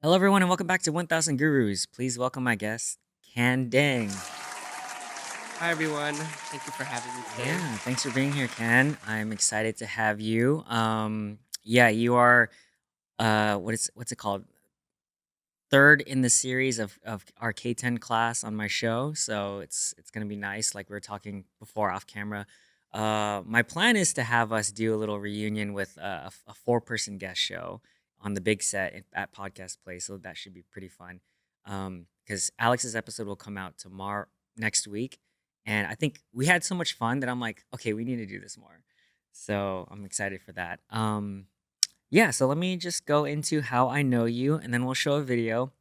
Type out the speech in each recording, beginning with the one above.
Hello, everyone, and welcome back to 1000 Gurus. Please welcome my guest, Can Dang. Hi everyone. Thank you for having me today. Yeah, thanks for being here, Can. I'm excited to have you. Yeah, you are what's it called? Third in the series of our K10 class on my show, so it's gonna be nice. Like we were talking before off camera. My plan is to have us do a little reunion with a four-person guest show on the big set at Podcast Place, so that should be pretty fun. Because Alex's episode will come out tomorrow next week, and I think we had so much fun that I'm like, okay, we need to do this more. So I'm excited for that. Yeah, so let me just go into how I know you, and then we'll show a video.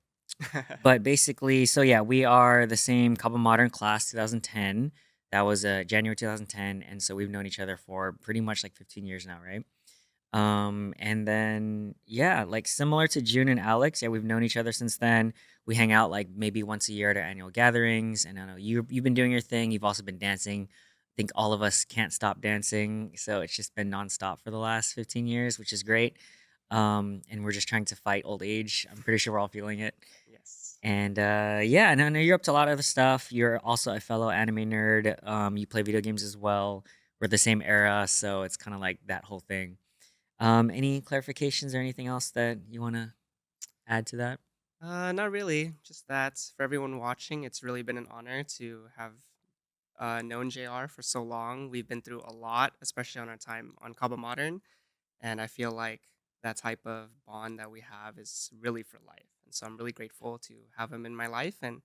But basically, so yeah, we are the same Kaba Modern class, 2010. That was January 2010, and so we've known each other for pretty much like 15 years now, right? And then yeah, like similar to June and Alex, yeah, we've known each other since then. We hang out like maybe once a year at our annual gatherings, and I know you've been doing your thing. You've also been dancing. I think all of us can't stop dancing, so it's just been nonstop for the last 15 years, which is great. And we're just trying to fight old age. I'm pretty sure we're all feeling it. Yes. And yeah, and I know you're up to a lot of other stuff. You're also a fellow anime nerd. You play video games as well. We're the same era, so it's kind of like that whole thing. Any clarifications or anything else that you want to add to that? Not really. Just that for everyone watching, it's really been an honor to have known JR for so long. We've been through a lot, especially on our time on Kaba Modern, and I feel like that type of bond that we have is really for life. And so I'm really grateful to have him in my life, and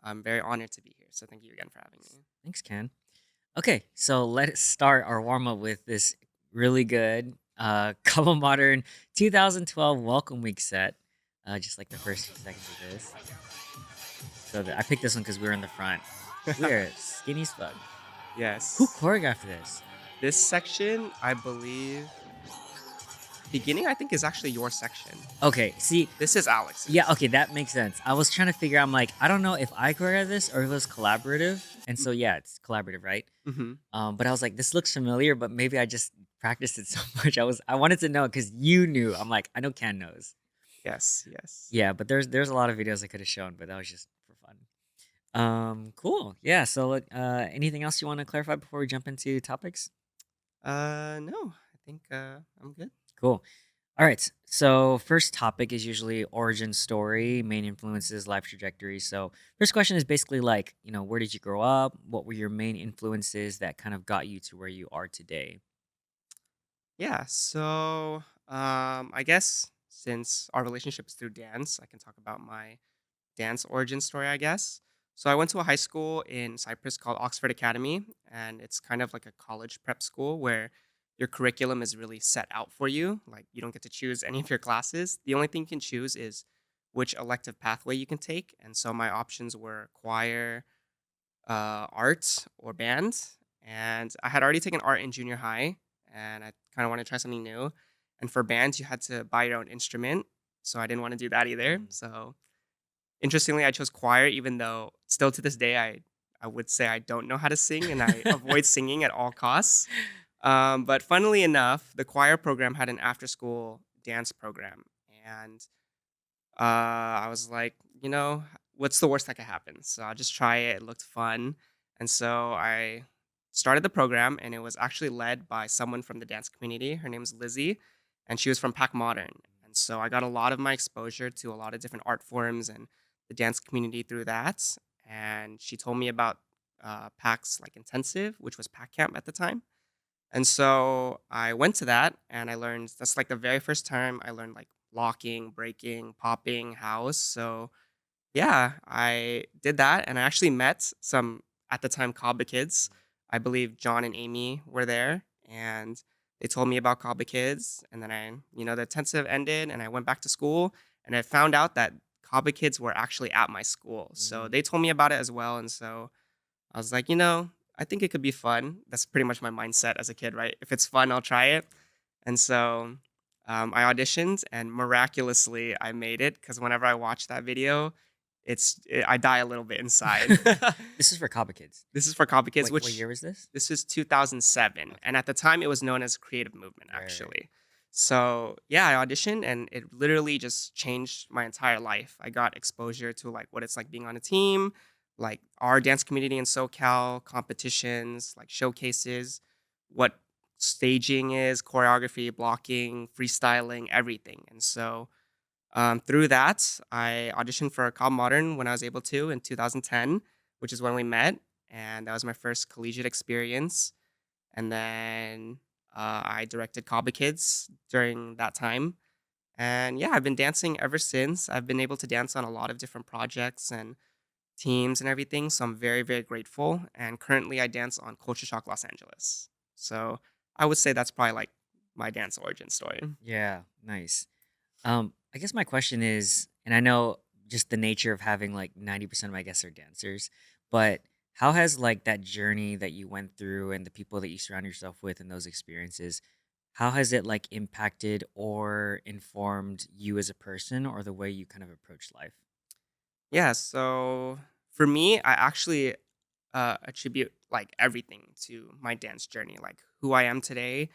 I'm very honored to be here. So thank you again for having me. Thanks, Ken. Okay, so let's start our warm up with this really good Couple Modern 2012 Welcome Week set. Just like the first few seconds of this. So I picked this one because we were in the front. We're skinny as fuck. Who Yes. choreographed this? This section, I believe, beginning, I think, is actually your section. Okay, see, This is yeah, Alex's. okay, that makes sense. I was trying to figure out, I'm like, I don't know if I choreographed this or if it was collaborative. And so, yeah, it's collaborative, right? Mm-hmm. But I was like, this looks familiar, but maybe I just practiced it so much. I wanted to know because you knew. I'm like, I know Ken knows. Yes, yes. Yeah, but there's a lot of videos I could have shown, but that was just for fun. Cool. Yeah. So, anything else you want to clarify before we jump into topics? No, I think I'm good. Cool. All right. So, first topic is usually origin story, main influences, life trajectory. So, first question is basically like, where did you grow up? What were your main influences that kind of got you to where you are today? Yeah, so I guess since our relationship is through dance, I can talk about my dance origin story, I guess. So I went to a high school in Cyprus called Oxford Academy, and it's kind of like a college prep school where your curriculum is really set out for you. Like you don't get to choose any of your classes. The only thing you can choose is which elective pathway you can take. And so my options were choir, art or band, and I had already taken art in junior high, and I kind of wanted to try something new. And for bands, you had to buy your own instrument, so I didn't want to do that either. Mm. So interestingly, I chose choir, even though still to this day I would say I don't know how to sing, and I avoid singing at all costs. But funnily enough, the choir program had an after school dance program, and I was like, what's the worst that could happen? So I'll just try it. It looked fun. And so I started the program, and it was actually led by someone from the dance community. Her name's Lizzie, and she was from Pac Modern. And so I got a lot of my exposure to a lot of different art forms and the dance community through that. And she told me about PAC's like intensive, which was PAC camp at the time. And so I went to that and I learned that's like the very first time I learned like locking, breaking, popping, house. So yeah, I did that and I actually met some at the time Kaba kids. I believe John and Amy were there and they told me about Kaba kids. And then the intensive ended and I went back to school and I found out that Kaba kids were actually at my school. So Mm. they told me about it as well. And so I was like, I think it could be fun. That's pretty much my mindset as a kid, right? If it's fun, I'll try it. And so I auditioned, and miraculously, I made it because whenever I watch that video, I die a little bit inside. This is for Kaba Kids. This is for Copy Kids, What which year was this? this is 2007, Okay. and at the time, it was known as Creative Movement, Right, right, right. actually. So yeah, I auditioned and it literally just changed my entire life. I got exposure to like what it's like being on a team, like our dance community in SoCal, competitions, like showcases, what staging is, choreography, blocking, freestyling, everything. And so through that, I auditioned for Kaba Modern when I was able to in 2010, which is when we met. And that was my first collegiate experience. And then I directed Kaba Kids during that time. And yeah, I've been dancing ever since. I've been able to dance on a lot of different projects and teams and everything. So I'm very, very grateful. And currently I dance on Culture Shock Los Angeles. So I would say that's probably like my dance origin story. Yeah, nice. I guess my question is, and I know just the nature of having like 90% of my guests are dancers, but how has like that journey that you went through and the people that you surround yourself with and those experiences, how has it like impacted or informed you as a person or the way you kind of approach life? Yeah, so for me, I actually attribute like everything to my dance journey, like who I am today,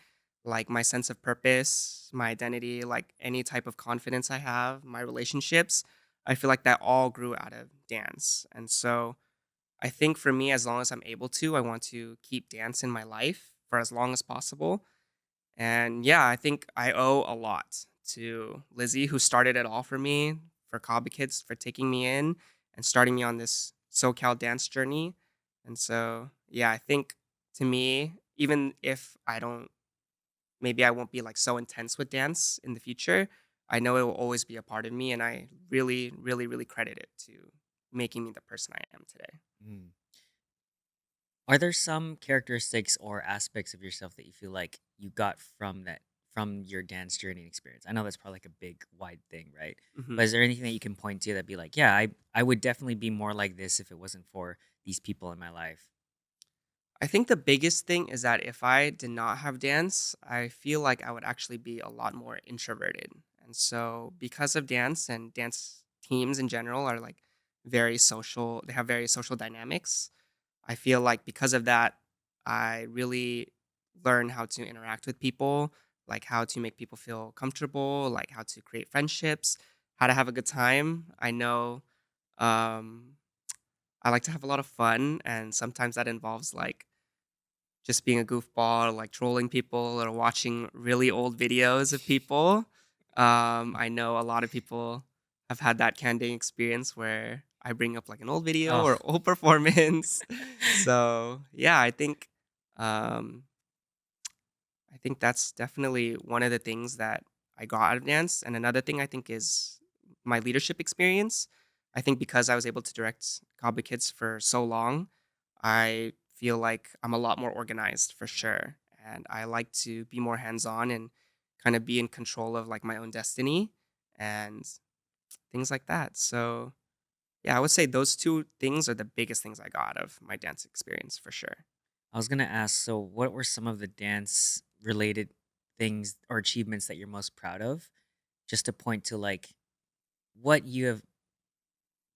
like my sense of purpose, my identity, like any type of confidence I have, my relationships. I feel like that all grew out of dance. And so I think for me, as long as I'm able to, I want to keep dance in my life for as long as possible. And yeah, I think I owe a lot to Lizzie, who started it all for me, for Kaba Kids, for taking me in and starting me on this SoCal dance journey. And so, yeah, I think to me, even if I don't, maybe I won't be like so intense with dance in the future, I know it will always be a part of me. And I really, really, really credit it to making me the person I am today. Mm. Are there some characteristics or aspects of yourself that you feel like you got from your dance journey and experience? I know that's probably like a big wide thing, right? But Mhm. is there anything that you can point to that be like, yeah, I would definitely be more like this if it wasn't for these people in my life? I think the biggest thing is that if I did not have dance, I feel like I would actually be a lot more introverted. And so, because of dance and dance teams in general are like very social, they have very social dynamics. I feel like because of that, I really learn how to interact with people, like how to make people feel comfortable, like how to create friendships, how to have a good time. I know um, I like to have a lot of fun, and sometimes that involves like just being a goofball, or, like, trolling people or watching really old videos of people. I know a lot of people have had that candid experience where I bring up, like, an old video Oh, or old performance. So, yeah, um, I think that's definitely one of the things that I got out of dance, and another thing I think is my leadership experience. I think because I was able to direct Kaba Kids for so long, I feel like I'm a lot more organized for sure, and I like to be more hands-on and kind of be in control of, like, my own destiny and things like that. So, yeah, I would say those 2 things are the biggest things I got out of my dance experience for sure. I was gonna ask, so what were some of the dance related things or achievements that you're most proud of? Just to point to like what you have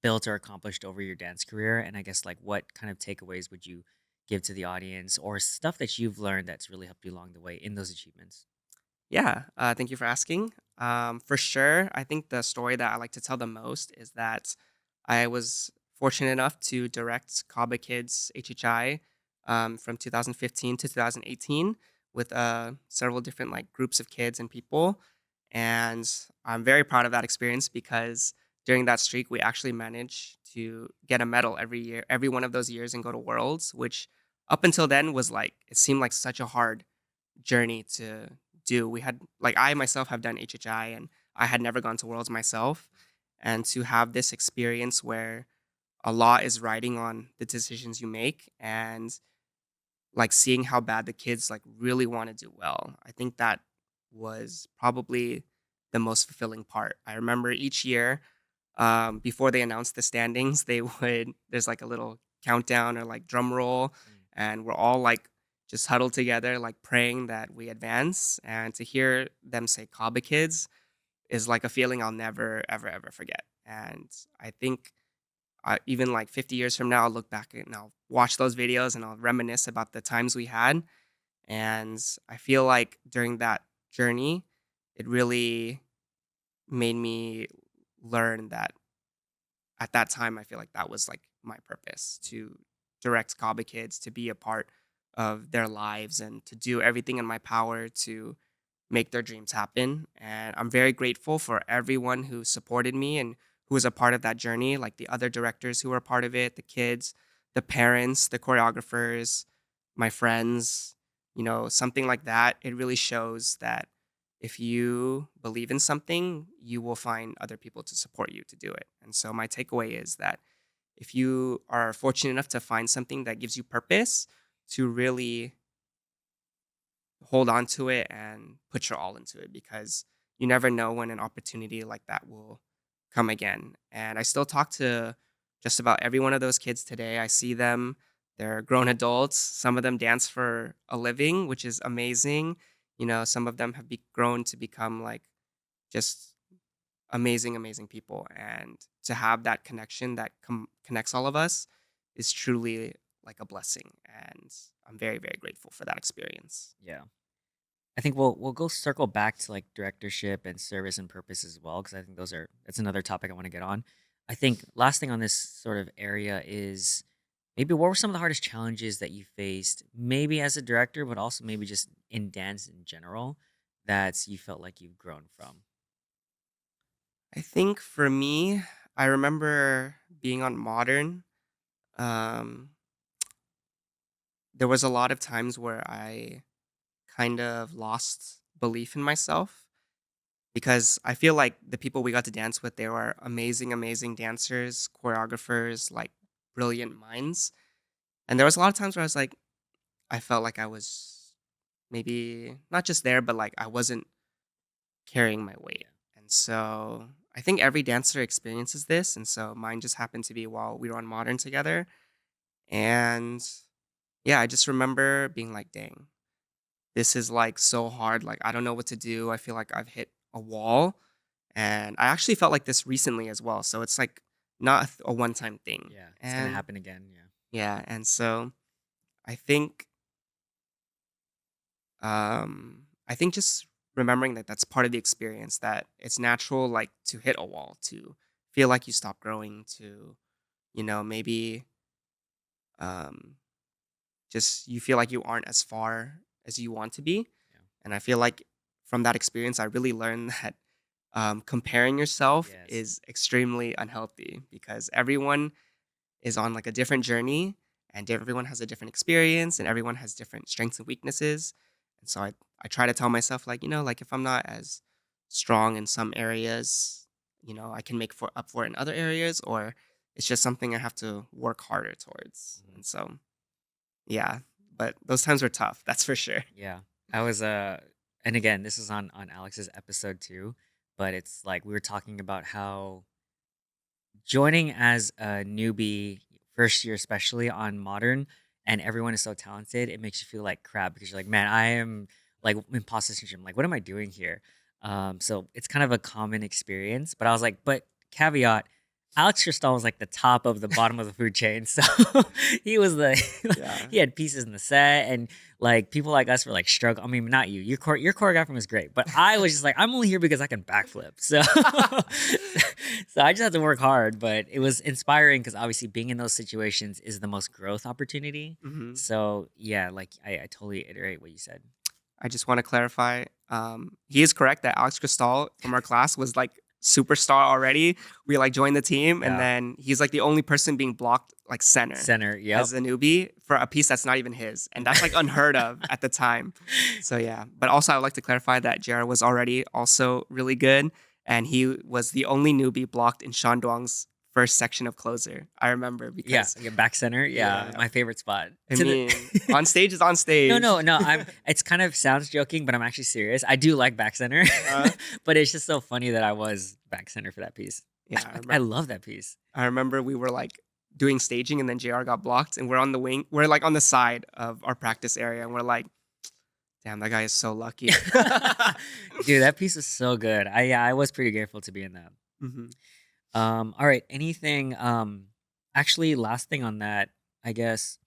built or accomplished over your dance career, and I guess like what kind of takeaways would you give to the audience or stuff that you've learned that's really helped you along the way in those achievements? Yeah, thank you for asking. For sure, I think the story that I like to tell the most is that I was fortunate enough to direct Kaba Kids HHI from 2015 to 2018 with several different like groups of kids and people, and I'm very proud of that experience because during that streak we actually managed to get a medal every year, every one of those years, and go to Worlds, which up until then was like it seemed like such a hard journey to do. We had like I myself have done HHI and I had never gone to Worlds myself. And to have this experience where a lot is riding on the decisions you make and like seeing how bad the kids like really want to do well. I think that was probably the most fulfilling part. I remember each year before they announced the standings, they would there's like a little countdown or like drum roll, Mm. and we're all like just huddled together, like praying that we advance. And to hear them say "Kaba Kids" is like a feeling I'll never, ever, ever forget. And I think even like 50 years from now, I'll look back and I'll watch those videos and I'll reminisce about the times we had. And I feel like during that journey, it really made me learn that at that time, I feel like that was like my purpose to direct Kaba kids, to be a part of their lives, and to do everything in my power to make their dreams happen. And I'm very grateful for everyone who supported me and who was a part of that journey, like the other directors who were a part of it, the kids, the parents, the choreographers, my friends, something like that. It really shows that if you believe in something, you will find other people to support you to do it. And so my takeaway is that if you are fortunate enough to find something that gives you purpose, to really hold on to it and put your all into it, because you never know when an opportunity like that will come again. And I still talk to just about every one of those kids today. I see them, they're grown adults. Some of them dance for a living, which is amazing. Some of them have grown to become like just amazing, amazing people. And to have that connection that connects all of us is truly like a blessing. And I'm very, very grateful for that experience. Yeah. I think we'll go circle back to like directorship and service and purpose as well, because I think that's another topic I want to get on. I think last thing on this sort of area is maybe what were some of the hardest challenges that you faced, maybe as a director, but also maybe just in dance in general, that you felt like you've grown from. I think for me, I remember being on Modern. Um, there was a lot of times where I kind of lost belief in myself, because I feel like the people we got to dance with, they were amazing, amazing dancers, choreographers, like brilliant minds. And there was a lot of times where I felt like I was maybe not just there, but like I wasn't carrying my weight. Yeah. And so I think every dancer experiences this. And so mine just happened to be while we were on Modern together. And yeah, I just remember being like, dang, this is like so hard. Like, I don't know what to do. I feel like I've hit a wall. And I actually felt like this recently as well. So it's like not a one time thing. Yeah. It's gonna And happen again. Yeah. yeah. And so I think, I think just remembering that that's part of the experience, that it's natural, like to hit a wall, to feel like you stop growing, to, maybe, um, just you feel like you aren't as far as you want to be. Yeah. And I feel like from that experience, I really learned that comparing yourself Yes. is extremely unhealthy, because everyone is on like a different journey, and everyone has a different experience, and everyone has different strengths and weaknesses. And so I try to tell myself, like, like if I'm not as strong in some areas, I can make up for it in other areas, or it's just something I have to work harder towards. Mhm. And so yeah, but those times were tough, that's for sure. Yeah. I was and again, this is on Alex's episode too, but it's like we were talking about how joining as a newbie, first year especially on Modern, and everyone is so talented, it makes you feel like crap because you're like, man, I am like imposter syndrome. Like, what am I doing here? So it's kind of a common experience. But I was like, but caveat, Alex Cristal was like the top of the bottom of the food chain. So he was the Yeah. he had pieces in the set, and like people like us were like struggle. I mean, not you. Your choreographing was great, but I was just like, I'm only here because I can backflip. So so I just had to work hard, but it was inspiring because obviously being in those situations is the most growth opportunity. Hmm. So yeah, like I totally iterate what you said. I just want to clarify. He is correct that Alex Cristal from our class was like superstar already. We like joined the team, and Yeah. then he's like the only person being blocked like center Center. Yep. as a newbie for a piece that's not even his, and that's like unheard of at the time. So yeah, but also I would like to clarify that JR was already also really good, and he was the only newbie blocked in Sean Duang's first section of closer. I remember Yeah, because yeah, back center. Yeah, yeah, my favorite spot. I To the mean on stage is on No, stage. no, no. It's kind of sounds joking, but I'm actually serious. I do like back center, uh, but it's just so funny that I was back center for that piece. yeah, I love that piece. I remember we were like doing staging, and then JR got blocked, and we're on the wing. We're like on the side of our practice area, and we're like, damn, that guy is so lucky. Dude, that piece is so good. I was pretty grateful to be in that. Hmm. All right. Anything actually last thing on that, I guess,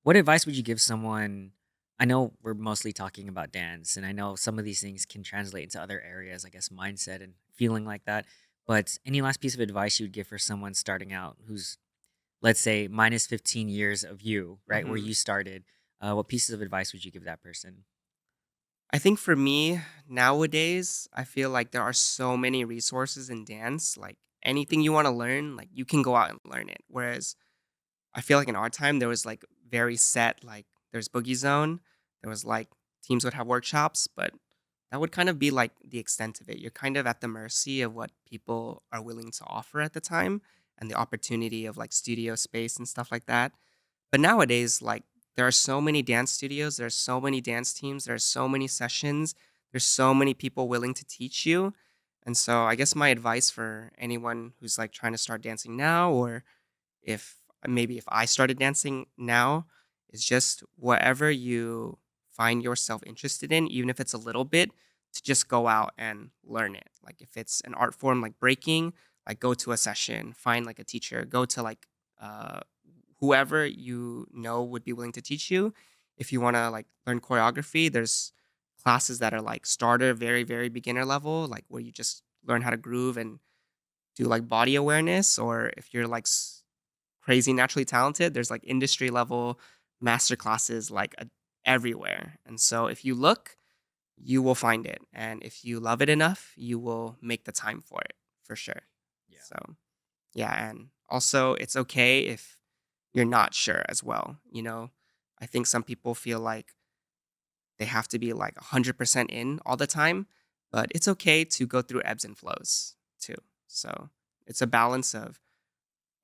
what advice would you give someone I know we're mostly talking about dance, and I know some of these things can translate into other areas, I guess mindset and feeling like that. But any last piece of advice you would give for someone starting out who's, let's say, minus 15 years of you, right, where Mhm. you started? What pieces of advice would you give that person? I think for me, nowadays, I feel like there are so many resources in dance, like, anything you wanna learn, like, you can go out and learn it, whereas I feel like in our time, there was, like, very set, like, there's Boogie Zone, there was, like, teams would have workshops, but that would kind of be, like, the extent of it. You're kind of at the mercy of what people are willing to offer at the time and the opportunity of, like, studio space and stuff like that. But nowadays, like, there are so many dance studios, there's so many dance teams, there's so many sessions, there's so many people willing to teach you. And so I guess my advice for anyone who's, like, trying to start dancing now, or if maybe if I started dancing now, is just whatever you find yourself interested in, even if it's a little bit, to just go out and learn it. Like if it's an art form like breaking, like go to a session, find like a teacher, go to like uh whoever you know would be willing to teach you. If you want to like learn choreography, there's classes that are like starter, very, very beginner level, like where you just learn how to groove and do like body awareness. Or if you're like crazy naturally talented, there's like industry level master classes like everywhere. And so if you look, you will find it. And if you love it enough, you will make the time for it for sure. Yeah. So, yeah. And also, it's okay if you're not sure as well. You know, I think some people feel like they have to be like 100% in all the time, but it's okay to go through ebbs and flows too. So, it's a balance of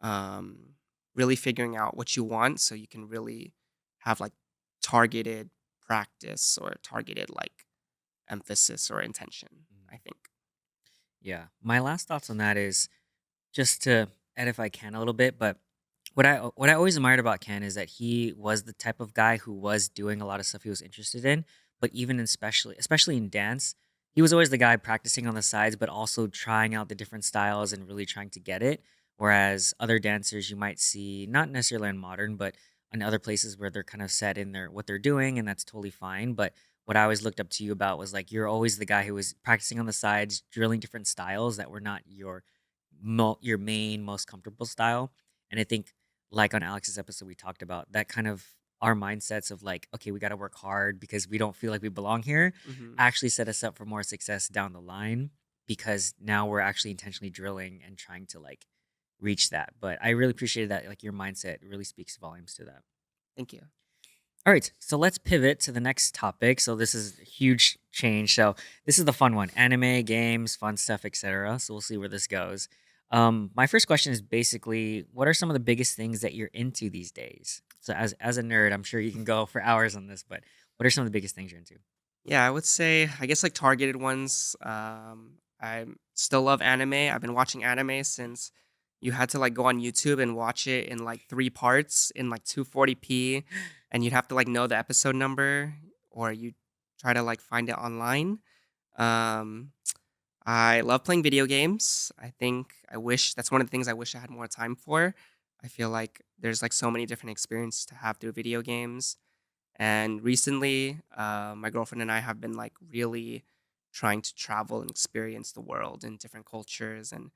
um, really figuring out what you want so you can really have like targeted practice or targeted like emphasis or intention, Mm. I think. Yeah. My last thoughts on that is just to edify Ken a little bit, but what I always admired about Ken is that he was the type of guy who was doing a lot of stuff he was interested in, but even especially in dance, he was always the guy practicing on the sides, but also trying out the different styles and really trying to get it. Whereas other dancers you might see, not necessarily in modern, but in other places where they're kind of set in their what they're doing, and that's totally fine. But what I always looked up to you about was like you're always the guy who was practicing on the sides, drilling different styles that were not your main most comfortable style. And I think like on Alex's episode we talked about that kind of our mindsets of like, okay, we got to work hard because we don't feel like we belong here, Hmm. actually set us up for more success down the line because now we're actually intentionally drilling and trying to like reach that. But I really appreciated that, like your mindset really speaks volumes to that. Thank you. All right, so let's pivot to the next topic. So this is a huge change. So this is the fun one: anime, games, fun stuff, etc. So we'll see where this goes. My first question is basically, what are some of the biggest things that you're into these days? So as a nerd, I'm sure you can go for hours on this, but what are some of the biggest things you're into? Yeah, I would say, I guess like targeted ones. I still love anime. I've been watching anime since you had to like go on YouTube and watch it in like three parts in like 240p, and you'd have to like know the episode number, or you try to like find it online. Um, I love playing video games. I think I wish that's one of the things I wish I had more time for. I feel like there's like so many different experiences to have through video games. And recently, my girlfriend and I have been like really trying to travel and experience the world and different cultures and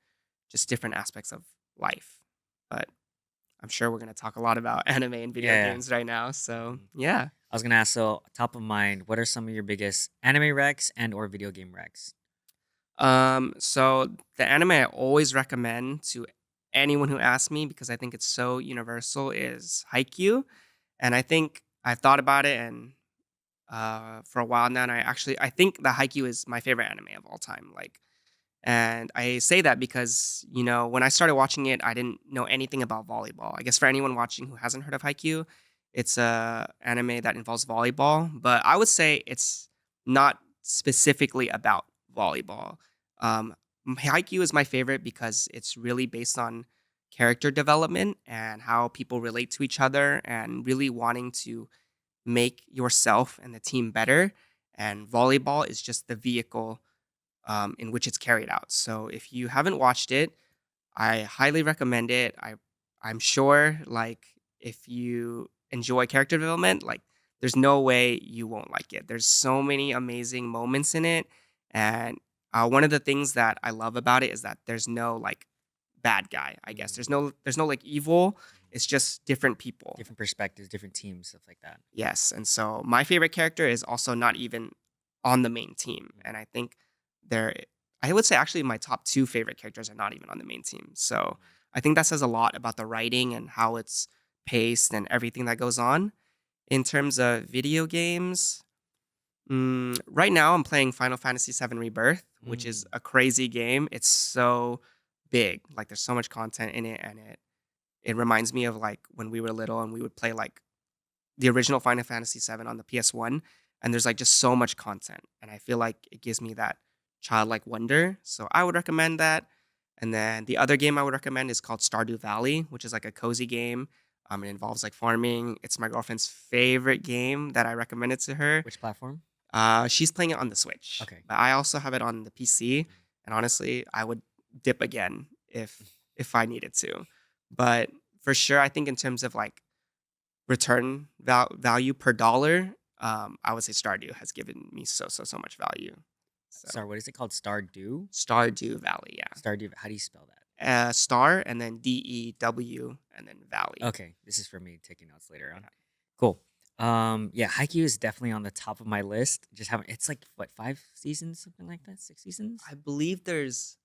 just different aspects of life. But I'm sure we're going to talk a lot about anime and video Yeah. games right now. So, Mhm. yeah. I was gonna ask. So top of mind, what are some of your biggest anime recs and or video game recs? So the anime I always recommend to anyone who asks me, because I think it's so universal, is Haikyuu. And I think I've thought about it and for a while now, and I think the Haikyuu is my favorite anime of all time. Like, and I say that because, you know, when I started watching it, I didn't know anything about volleyball. I guess for anyone watching who hasn't heard of Haikyuu, it's a anime that involves volleyball, but I would say it's not specifically about volleyball. Um, Haikyuu is my favorite because it's really based on character development and how people relate to each other and really wanting to make yourself and the team better. And volleyball is just the vehicle in which it's carried out. So if you haven't watched it, I highly recommend it. I'm sure like if you enjoy character development, like there's no way you won't like it. There's so many amazing moments in it, and one of the things that I love about it is that there's no like bad guy. I guess Mm, there's no like evil. mhm. It's just different people. Different perspectives, different teams, stuff like that. Yes, and so my favorite character is also not even on the main team, Mm, and I think there I would say actually my top 2 favorite characters are not even on the main team. So, mhm. I think that says a lot about the writing and how it's paced and everything that goes on. In terms of video games, right now I'm playing Final Fantasy VII Rebirth, which is Mm. a crazy game. It's so big, like, there's so much content in it, and it reminds me of, like, when we were little and we would play, like, the original Final Fantasy VII on the PS1, and there's, like, just so much content, and I feel like it gives me that childlike wonder, so I would recommend that. And then the other game I would recommend is called Stardew Valley, which is, like, a cozy game. It involves, like, farming. It's my girlfriend's favorite game that I recommended to her. Which platform? She's playing it on the Switch, Okay. but I also have it on the PC, Mm. and honestly, I would dip again if I needed to. But for sure, I think in terms of, like, value per dollar, I would say Stardew has given me so much value. So Sorry, what is it called? Stardew? Stardew Valley, yeah. Stardew. How do you spell that? Star and then Dew and then Valley. Okay, this is for me taking notes later on. Yeah. Cool. Yeah, Haikyuu is definitely on the top of my list. Just haven't. It's like what, 5 seasons, something like that, 6 seasons. I believe there's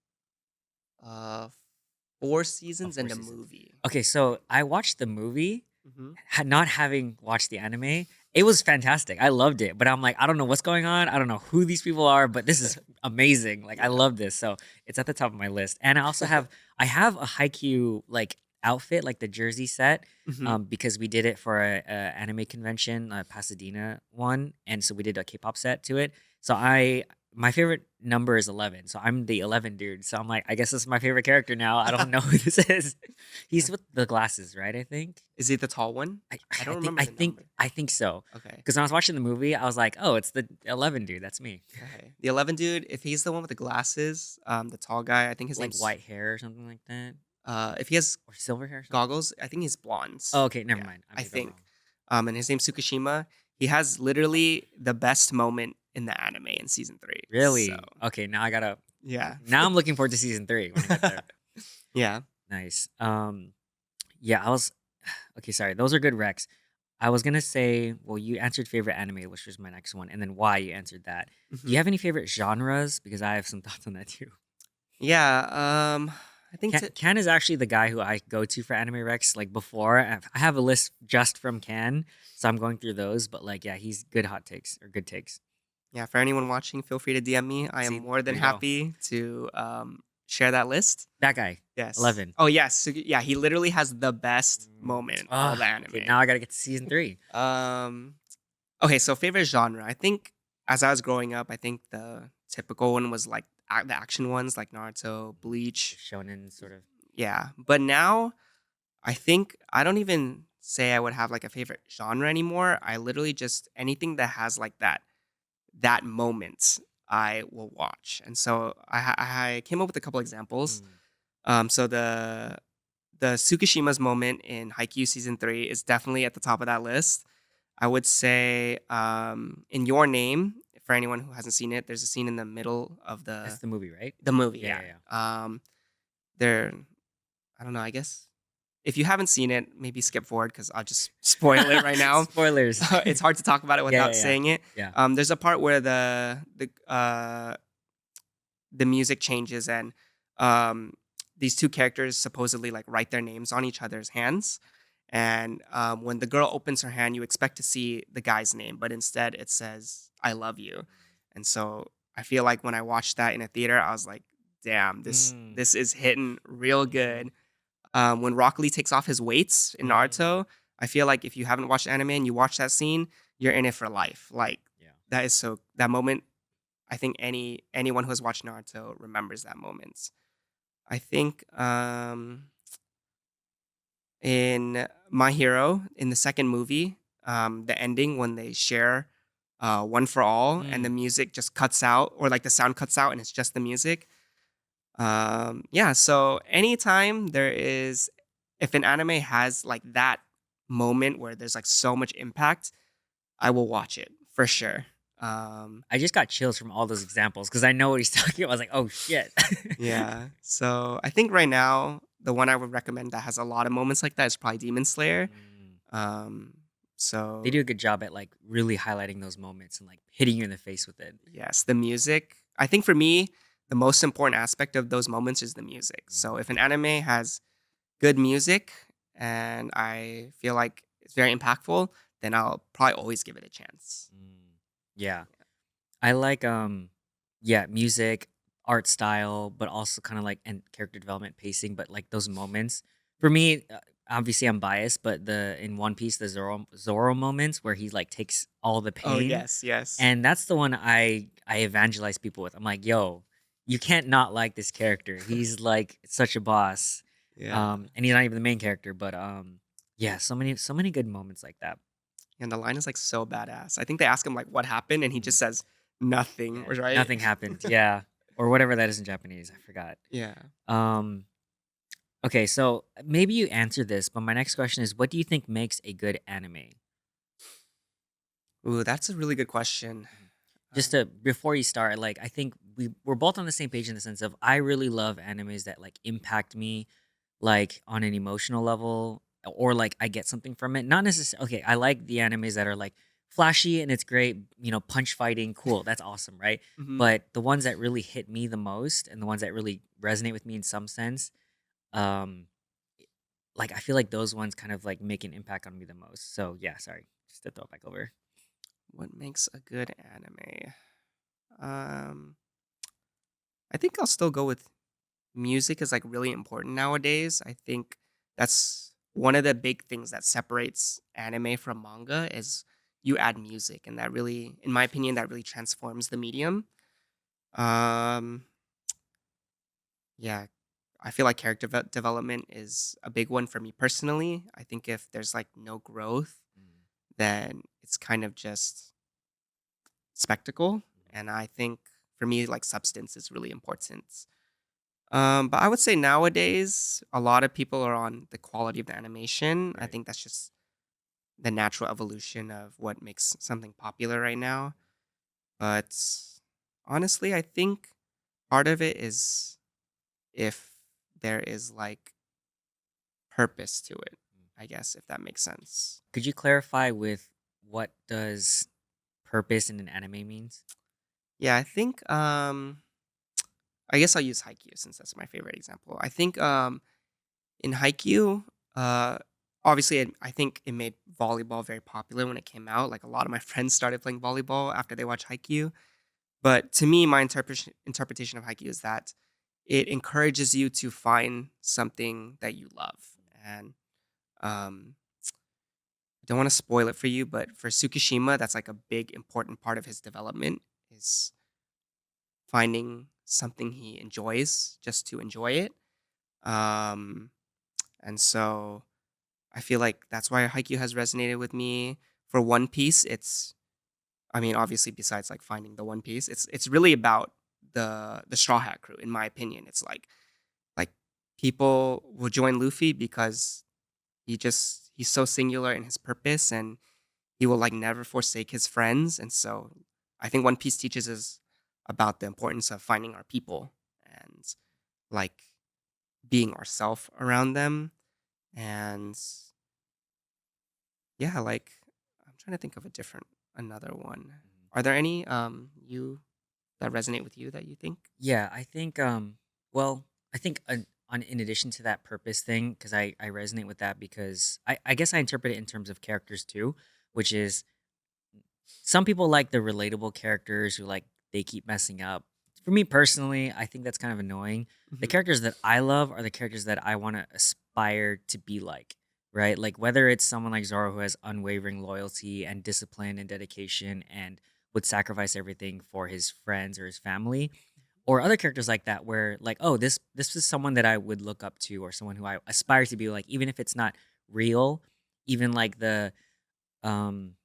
uh 4 Oh, seasons four and a seasons. movie. Okay, so I watched the movie, Hmm. not having watched the anime. It was fantastic. I loved it, but I'm like, I don't know what's going on. I don't know who these people are, but this is amazing. Like, I Yeah. love this, so it's at the top of my list. And I also have, I have a Haikyuu like outfit, like the jersey set, Hmm. because we did it for a anime convention, Pasadena one, and so we did a K-pop set to it. So my favorite number is 11, so I'm the 11 dude. So I'm like, I guess this is my favorite character now. I don't know who this is. He's with the glasses, right? I think. Is he the tall one? I I I don't think remember I the think number. I think so. Okay. Because when I was watching the movie, I was like, "Oh, it's the 11 dude. That's me." Okay. The 11 dude, if he's the one with the glasses, the tall guy, I think his Like name's white hair or something like that, if he has or silver hair or something. goggles, I think he's blondes. Oh, okay, never Yeah, mind. I I may be think. wrong. And his name's Tsukishima. He has literally the best moment in the anime in season 3. So, Really? Okay, now I gotta. yeah. Now I'm looking forward to season 3 when I get there. Yeah. Nice. Yeah, I was. Okay, sorry. Those are good recs. I was gonna say, well, you answered favorite anime, which was my next one, and then why you answered that. Do you Mhm. have any favorite genres? Because I have some thoughts on that too. Yeah, I think Ken is actually the guy who I go to for anime recs. Like before, I have a list just from Ken, so I'm going through those. But like, yeah, he's good hot takes or good takes. yeah, for anyone watching, feel free to DM me. I am See, more there than you go. happy to share that list. That guy, Yes. 11. Oh, yes. So, yeah, he literally has the best moment in all the Okay, anime. now I gotta get to season 3. Um, okay, so favorite genre. I think as I was growing up, I think the typical one was like the action ones like Naruto, The Bleach. shonen sort of. Yeah. But now I think I don't even say I would have like a favorite genre anymore. I literally just anything that has like that moment I will watch. And so I came up with a couple examples. Mm, So the Tsukishima's moment in Haikyuu season 3 is definitely at the top of that list. I would say in Your Name, for anyone who hasn't seen it, there's a scene in the middle of that's the movie, right? the movie, Yeah, yeah. yeah, yeah. There I don't know, I guess if you haven't seen it, maybe skip forward because I'll just spoil it right now. Spoilers. It's hard to talk about it Yeah, without yeah, saying it. yeah. There's a part where the music changes and um, these two characters supposedly like write their names on each other's hands. And when the girl opens her hand, you expect to see the guy's name, but instead it says "I love you." And so I feel like when I watched that in a theater, I was like, "Damn, this Mm, this is hitting real mhm, good." When Rock Lee takes off his weights in mm, Naruto, I feel like if you haven't watched anime and you watch that scene, you're in it for life. Like yeah. that moment. I think anyone who has watched Naruto remembers that moment. I think in My Hero in the second movie, the ending when they share one for all and the Mm, music just cuts out or like the sound cuts out and it's just the music. Yeah, so anytime there is if an anime has like that moment where there's like so much impact, I will watch it for sure. Um, I just got chills from all those examples because I know what he's talking about. I was like, oh shit. yeah. So I think right now the one I would recommend that has a lot of moments like that is probably Demon Slayer. Mm. Um, They so do a good job at like really highlighting those moments and like hitting you in the face with it. yes, the music. I think for me, the most important aspect of those moments is the music. So if an anime has good music and I feel like it's very impactful, then I'll probably always give it a chance. Mm. Yeah. I like yeah, music, art style, but also kind of like and character development pacing, but like those moments. For me, obviously I'm biased, but the in One Piece the Zoro moments where he like takes all the Oh pain, yes, yes. and that's the one I evangelize people with. I'm like, "Yo, you can't not like this character. He's like such a boss." Yeah. And he's not even the main character, but yeah, so many good moments like that. And the line is like so badass. I think they ask him like what happened and he Mhm. just says nothing, Yeah, right? nothing happened. Yeah, or whatever that is in Japanese. I forgot. Yeah. Um, okay, so maybe you answered this, but my next question is, what do you think makes a good anime? Ooh, that's a really good question. Mhm. Just to Um, before you start, like I think we're both on the same page in the sense of I really love animes that like impact me, like on an emotional level, or like I get something from it. Not necessarily. Okay, I like the animes that are like flashy and it's great, punch fighting, cool, that's awesome, right? mhm. But the ones that really hit me the most and the ones that really resonate with me in some sense, um, like I feel like those ones kind of like make an impact on me the most. So yeah, sorry, just to throw it back over. What makes a good anime? Um, I think I'll still go with music is like really important nowadays. I think that's one of the big things that separates anime from manga is you add music and that really in my opinion that really transforms the medium. Um yeah, I feel like character development is a big one for me personally. I think if there's like no growth, Mm, then it's kind of just spectacle mhm. and I think for me like substance is really important. But I would say nowadays, a lot of people are on the quality of the animation. I Right. think that's just the natural evolution of what makes something popular right now. But honestly, I think part of it is if there is like purpose to it, Mm. I guess, if that makes sense. Could you clarify with what does purpose in an anime means? Yeah, I think I guess I'll use Haikyuu since that's my favorite example. I think in Haikyuu, uh, obviously, I think it made volleyball very popular when it came out. Like a lot of my friends started playing volleyball after they watched Haikyuu. But to me, my interpretation of Haikyuu is that it encourages you to find something that you love. And I don't want to spoil it for you, but for Tsukishima, that's like a big important part of his development is finding something he enjoys just to enjoy it. Um, and so I feel like that's why Haikyuu has resonated with me. For One Piece, it's I mean, obviously besides like finding the One Piece, it's really about the Straw Hat crew, in my opinion. It's like people will join Luffy because he's so singular in his purpose and he will like never forsake his friends. And so I think One Piece teaches us about the importance of finding our people and like being ourself around them. And yeah, like I'm trying to think of another one. Mhm. Are there any you that resonate with you that you think? Yeah, I think well, I think on in addition to that purpose thing, because I resonate with that because I guess I interpret it in terms of characters too, which is some people like the relatable characters who like they keep messing up. For me personally, I think that's kind of annoying. The Mhm. characters that I love are the characters that I want to aspire to be like, right? Like whether it's someone like Zoro who has unwavering loyalty and discipline and dedication and would sacrifice everything for his friends or his family, or other characters like that where like, oh, this is someone that I would look up to or someone who I aspire to be like, even if it's not real, even like the um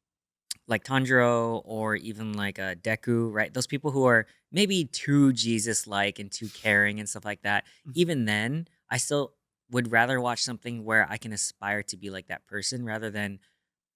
like Tanjiro or even like Deku, right? Those people who are maybe too Jesus like and too caring and stuff like that. Mhm. Even then, I still would rather watch something where I can aspire to be like that person rather than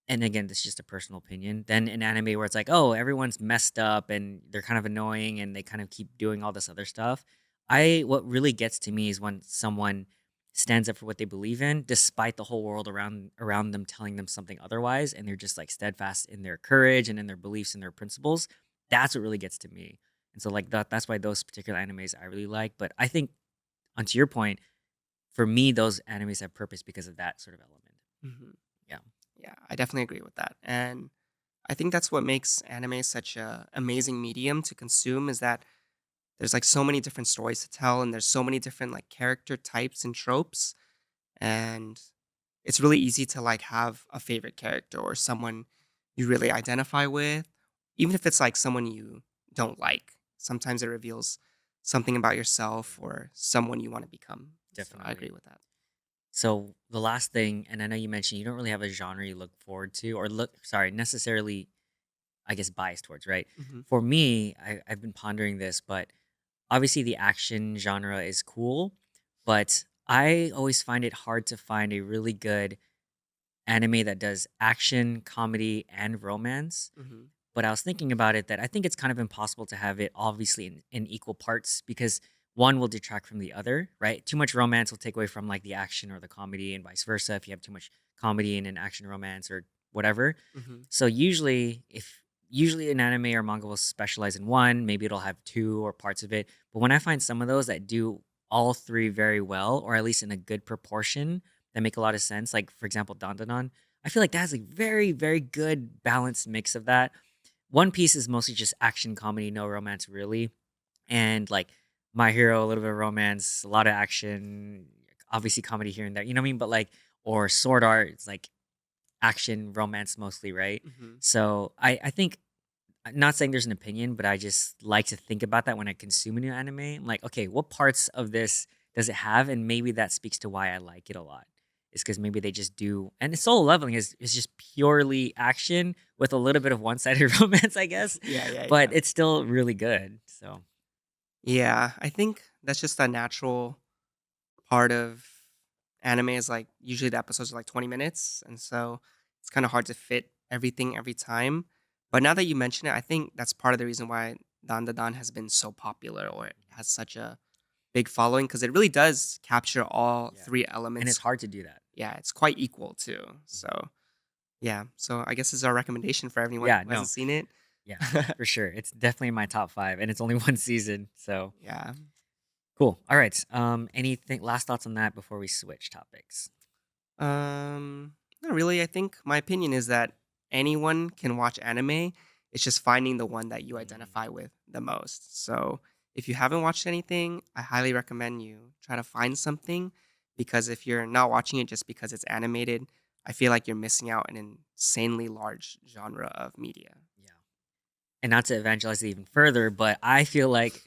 and again, this is just a personal opinion, than an anime where it's like, oh, everyone's messed up and they're kind of annoying and they kind of keep doing all this other stuff. What really gets to me is when someone stands up for what they believe in, despite the whole world around them telling them something otherwise, and they're just like steadfast in their courage and in their beliefs and their principles. That's what really gets to me. And so like that's why those particular animes I really like. But I think onto your point, for me, those animes have purpose because of that sort of element. Mhm. Yeah. Yeah, I definitely agree with that. And I think that's what makes anime such a amazing medium to consume is that there's like so many different stories to tell and there's so many different like character types and tropes and it's really easy to like have a favorite character or someone you really identify with even if it's like someone you don't like. Sometimes it reveals something about yourself Yeah. or someone you want to become. So I agree Definitely. with that. So the last thing, and I know you mentioned you don't really have a genre you look forward to, or necessarily, I guess, biased towards, right? Hmm. For me, I've been pondering this, but obviously the action genre is cool, but I always find it hard to find a really good anime that does action, comedy, and romance. Hmm. But I was thinking about it that I think it's kind of impossible to have it obviously in equal parts because one will detract from the other, right? Too much romance will take away from like the action or the comedy, and vice versa. If you have too much comedy in an action romance or whatever. Hmm. So usually an anime or manga will specialize in one, maybe it'll have two or parts of it. But when I find some of those that do all three very well, or at least in a good proportion, that make a lot of sense, like for example, Dandadan, I feel like that has a very, very good balanced mix of that. One Piece is mostly just action comedy, no romance really. And like My Hero, a little bit of romance, a lot of action, obviously comedy here and there. You know what I mean? But like or Sword Art, it's like action, romance mostly, right? Hmm. So I think I'm not saying there's an opinion, but I just like to think about that when I consume a new anime. I'm like, okay, what parts of this does it have? And maybe that speaks to why I like it a lot. It's because maybe they just do, and it's Solo Leveling is just purely action with a little bit of one sided romance, I guess, Yeah, yeah, but yeah. it's still really good. So Yeah, I think that's just a natural part of anime is like usually the episodes are like 20 minutes. And so it's kind of hard to fit everything every time. But now that you mention it, I think that's part of the reason why Dan Da Dan has been so popular or it has such a big following because it really does capture all yeah, three and it's elements. hard to do that. Yeah, it's quite equal too. So, Mhm. yeah. So I guess this is our recommendation for everyone Yeah, who no, hasn't seen it. yeah, for sure. It's definitely in my top five, and it's only one season. So Yeah. cool. All right. Anything last thoughts on that before we switch topics? Not really. I think my opinion is that anyone can watch anime. It's just finding the one that you Mm, identify with the most. So if you haven't watched anything, I highly recommend you try to find something because if you're not watching it just because it's animated, I feel like you're missing out an insanely large genre of media. yeah. And not to evangelize it even further, but I feel like,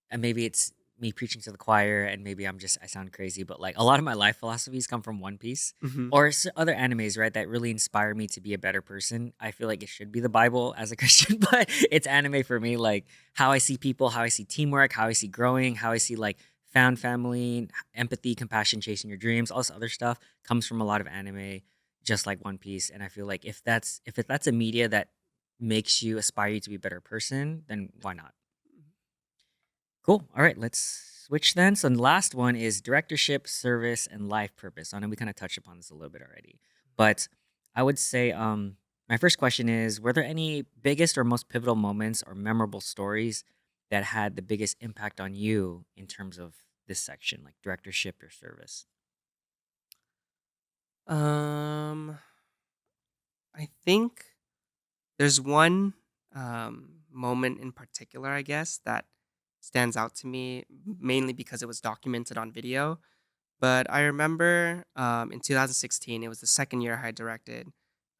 and maybe it's me preaching to the choir, and maybe I sound crazy, but like a lot of my life philosophies come from One Piece Hmm. or other animes, right? That really inspire me to be a better person. I feel like it should be the Bible as a Christian, but it's anime for me. Like how I see people, how I see teamwork, how I see growing, how I see like found family, empathy, compassion, chasing your dreams, all this other stuff comes from a lot of anime, just like One Piece. And I feel like if that's a media that makes you aspire you to be a better person, then why not? Cool. All right, let's switch then. So the last one is directorship, service, and life purpose. I know we kind of touched upon this a little bit already, but I would say my first question is: were there any biggest or most pivotal moments or memorable stories that had the biggest impact on you in terms of this section, like directorship or service? Um, I think there's one moment in particular, I guess, that stands out to me mainly because it was documented on video. But I remember in 2016, it was the second year I had directed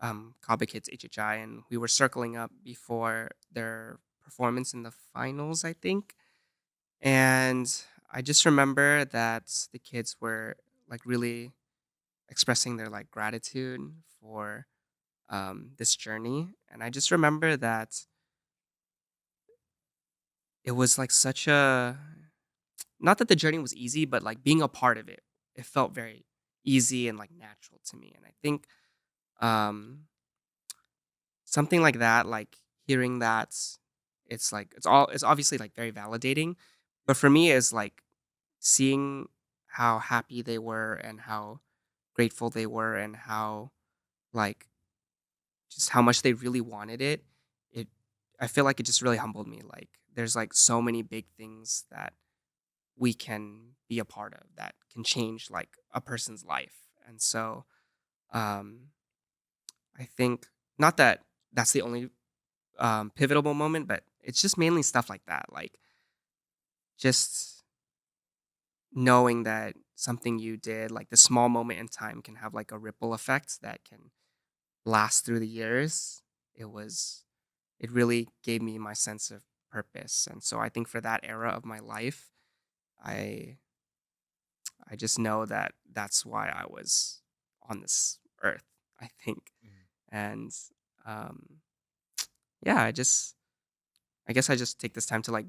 Kaba Kids HHI, and we were circling up before their performance in the finals, I think. And I just remember that the kids were like really expressing their like gratitude for this journey. And I just remember that it was like such a not that the journey was easy, but like being a part of it, it felt very easy and like natural to me. And I think Um, Something like that, like hearing that, it's obviously like very validating. But for me, is like seeing how happy they were and how grateful they were and how like just how much they really wanted it. It I feel like it just really humbled me. Like there's like so many big things that we can be a part of that can change like a person's life. And so um I think not that that's the only pivotal moment, but it's just mainly stuff like that. Like just knowing that something you did, like the small moment in time can have like a ripple effect that can last through the years. It was it really gave me my sense of purpose. And so I think for that era of my life, I I just know that that's why I was on this earth, I think. Mm. And um yeah, I guess I just take this time to like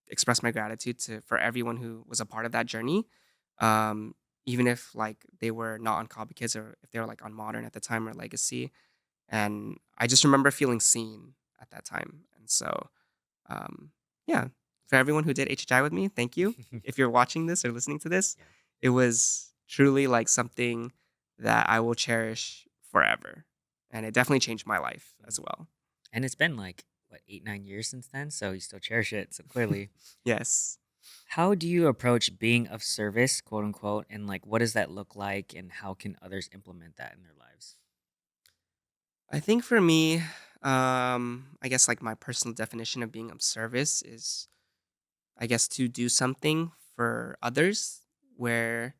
express my gratitude to for everyone who was a part of that journey. Um Even if like they were not on Kaba Kids or if they were like on Modern at the time or Legacy. And I just remember feeling seen at that time. And so um yeah, for everyone who did HHI with me, thank you. If you're watching this or listening to this, Yeah. it was truly like something that I will cherish forever. And it definitely changed my life as Mm. well. And it's been like what 8, 9 years since then, so you still cherish it. So clearly, Yes. how do you approach being of service, quote unquote, and like what does that look like, and how can others implement that in their lives? I think for me, I guess like my personal definition of being of service is, I guess, to do something for others where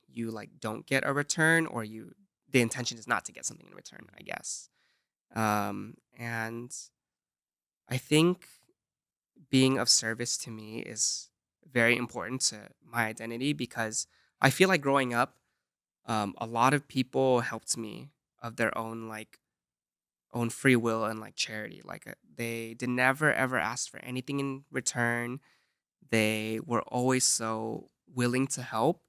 you like don't get a return or the intention is not to get something in return, I Mhm. guess. And I think being of service to me is very important to my identity because I feel like growing up, a lot of people helped me of their own free will and like charity. Like they did never ever ask for anything in return. They were always so willing to help.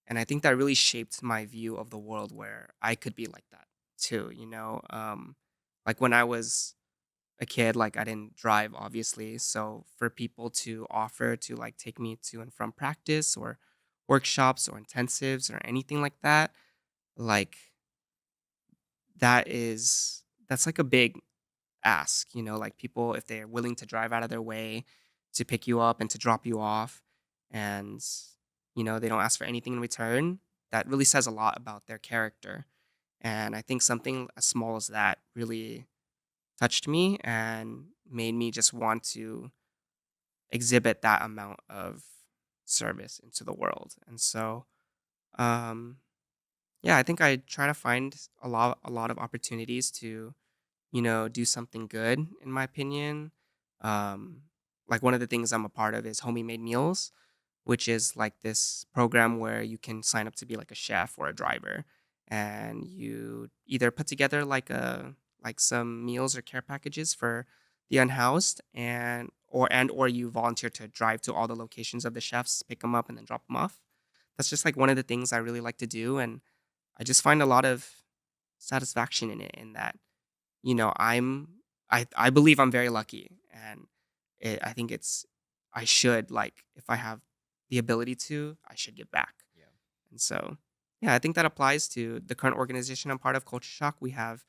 And I think that really shaped my view of the world where I could be like that too, you know? Like when I was a kid, like I didn't drive, obviously. So for people to offer to like take me to and from practice or workshops or intensives or anything like that, like that's like a big ask, you know, like people if they're willing to drive out of their way to pick you up and to drop you off and they don't ask for anything in return, that really says a lot about their character. And I think something as small as that really touched me and made me just want to exhibit that amount of service into the world. And so um yeah, I think I try to find a lot of opportunities to do something good, in my opinion. Um, like one of the things I'm a part of is Homie Made Meals, which is like this program where you can sign up to be like a chef or a driver, and you either put together like some meals or care packages for the unhoused, and or you volunteer to drive to all the locations of the chefs, pick them up, and then drop them off. That's just like one of the things I really like to do, and I just find a lot of satisfaction in it. In that I believe I'm very lucky, and I think I should like if I have the ability to, I should give back. Yeah. And so, yeah, I think that applies to the current organization I'm part of, Culture Shock. We have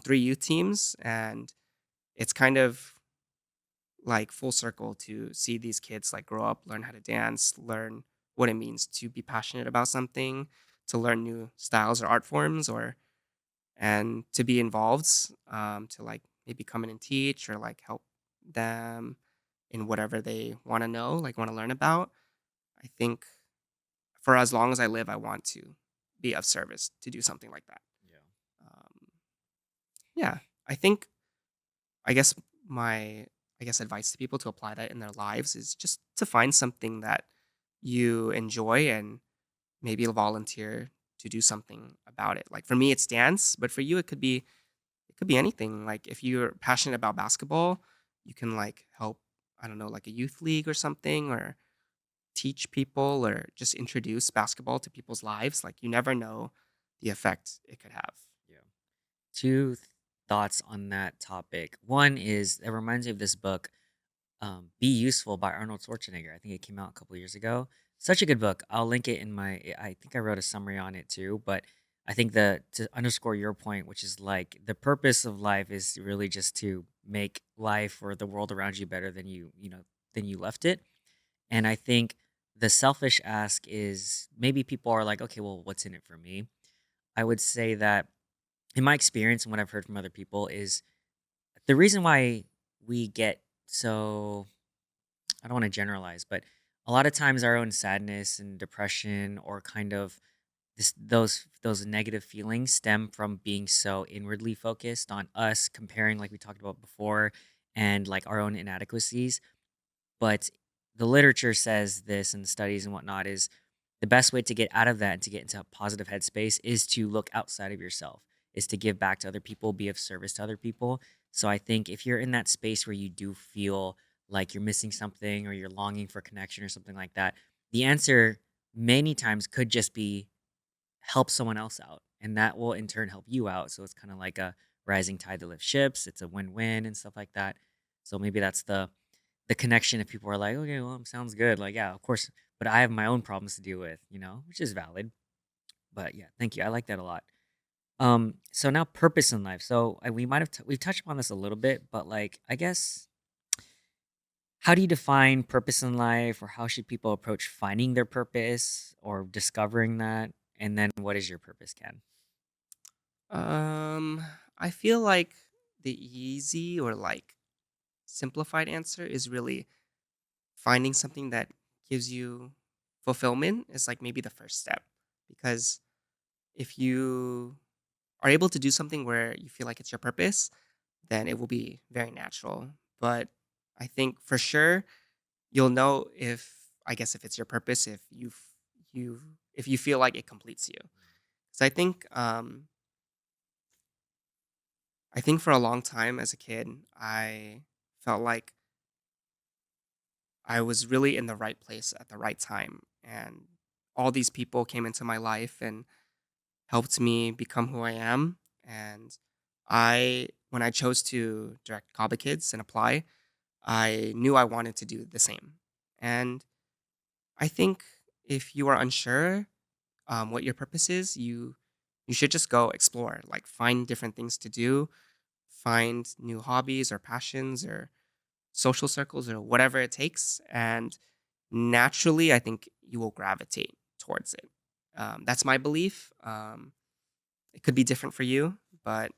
3 youth teams, and it's kind of like full circle to see these kids like grow up, learn how to dance, learn what it means to be passionate about something, to learn new styles or art forms, or and to be involved, to like maybe come in and teach or like help them in whatever they want to know, like want to learn about. I think for as long as I live, I want to be of service to do something like that. Yeah. Um, yeah, I think I guess my advice to people to apply that in their lives is just to find something that you enjoy and maybe volunteer to do something about it. Like for me, it's dance, but for you, it could be anything. Like if you're passionate about basketball, you can like help, I don't know, like a youth league or something, or teach people or just introduce basketball to people's lives. Like you never know the effect it could have. Yeah. Two thoughts on that topic. One is it reminds me of this book, Be Useful by Arnold Schwarzenegger. I think it came out a couple years ago. Such a good book. I'll link it in my. I think I wrote a summary on it too. But I think the to underscore your point, which is like the purpose of life is really just to make life or the world around you better than than you left it. And I think the selfish ask is maybe people are like, okay, well, what's in it for me? I would say that in my experience and what I've heard from other people is the reason why we get so I don't want to generalize, but a lot of times our own sadness and depression or kind of those negative feelings stem from being so inwardly focused on us comparing like we talked about before and like our own inadequacies. But the literature says this and the studies and whatnot is the best way to get out of that and to get into a positive headspace is to look outside of yourself, is to give back to other people, be of service to other people. So I think if you're in that space where you do feel like you're missing something or you're longing for connection or something like that, the answer many times could just be help someone else out. And that will in turn help you out. So it's kind of like a rising tide that lifts ships. It's a win-win and stuff like that. So maybe that's the connection if people are like, okay, well, sounds good. Like, yeah, of course, but I have my own problems to deal with, which is valid. But yeah, thank you. I like that a lot. So now purpose in life. So we might have we've touched upon this a little bit, but like, I guess, how do you define purpose in life, or how should people approach finding their purpose or discovering that? And then, what is your purpose, Ken? Um, I feel like the easy or like simplified answer is really finding something that gives you fulfillment is like maybe the first step. Because if you are able to do something where you feel like it's your purpose, then it will be very natural. But I think for sure you'll know if I guess if it's your purpose you if you feel like it completes you. So I think for a long time as a kid, I felt like I was really in the right place at the right time. And all these people came into my life and helped me become who I am. And when I chose to direct Kaba Kids and apply, I knew I wanted to do the same. And I think if you are unsure what your purpose is, you should just go explore, like find different things to do, find new hobbies or passions or social circles or whatever it takes. And naturally, I think you will gravitate towards it. That's my belief. It could be different for you, but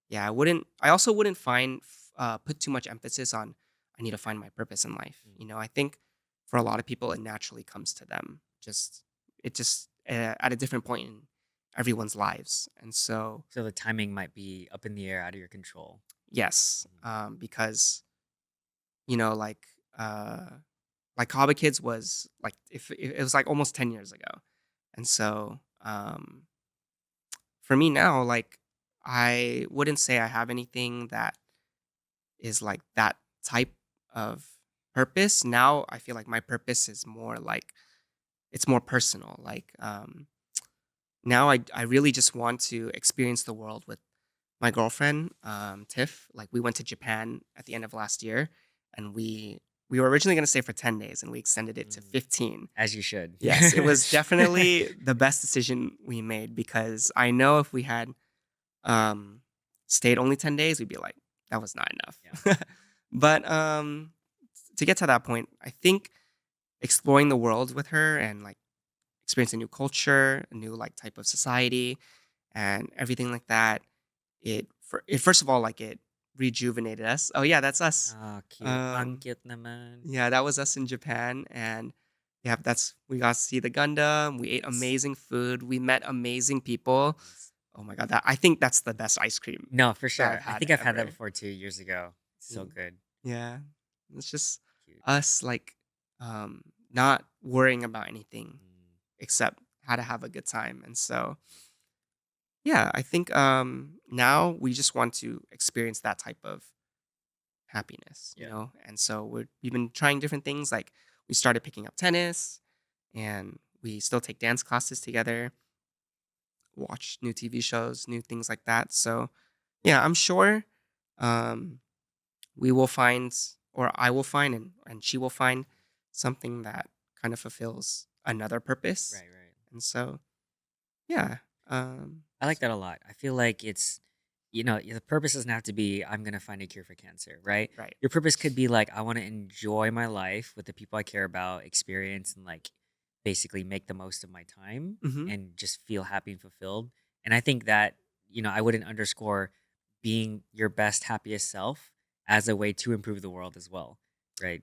yeah, I wouldn't. I also wouldn't put too much emphasis on. I need to find my purpose in life. Mm. You know, I think for a lot of people, it naturally comes to them. Just at a different point in everyone's lives, and so So the timing might be up in the air, out of your control. yes, Mhm. because you know, like Kaba Kids was like if it was like almost 10 years ago, and so for me now, like I wouldn't say I have anything that is like that type of purpose. Now I feel like my purpose is more like it's more personal. Like now I really just want to experience the world with my girlfriend, Tiff. Like we went to Japan at the end of last year and we were originally gonna stay for 10 days and we extended it to Mm. 15. As you should. Yes, it was definitely the best decision we made because I know if we had um, stayed only 10 days, we'd be like, that was not Yeah. enough. But to get to that point, I think exploring the world with her and like experiencing a new culture, a new like type of society, and everything like that, it first of all like it rejuvenated us. Oh yeah, that's us. Ah, cute. Ang Um, cute naman. yeah, that was us in Japan, and yeah, that's we got to see the Gundam. We ate Yes. amazing food. We met amazing people. Yes. Oh my god, that I think that's the best ice cream No, for that I've sure. I had think I've had that ever. before 2 years ago. It's so Mm, good. yeah, it's just Cute. us like not worrying about anything Mm, except how to have a good time, and so yeah, I think now we just want to experience that type of happiness, you yeah. know, and so we've been trying different things. Like we started picking up tennis, and we still take dance classes together. watch new TV shows, new things like that. So yeah, I'm sure um, we will find, or I will find, and she will find something that kind of fulfills another purpose. Right, right. And so yeah, um, I like that a lot. I feel like it's, the purpose doesn't have to be, I'm going to find a cure for cancer, right? right. Your purpose could be like, I want to enjoy my life with the people I care about, experience, and like basically make the most of my time Hmm. and just feel happy and fulfilled. And I think that, I wouldn't underscore being your best, happiest self as a way to improve the world as well, right?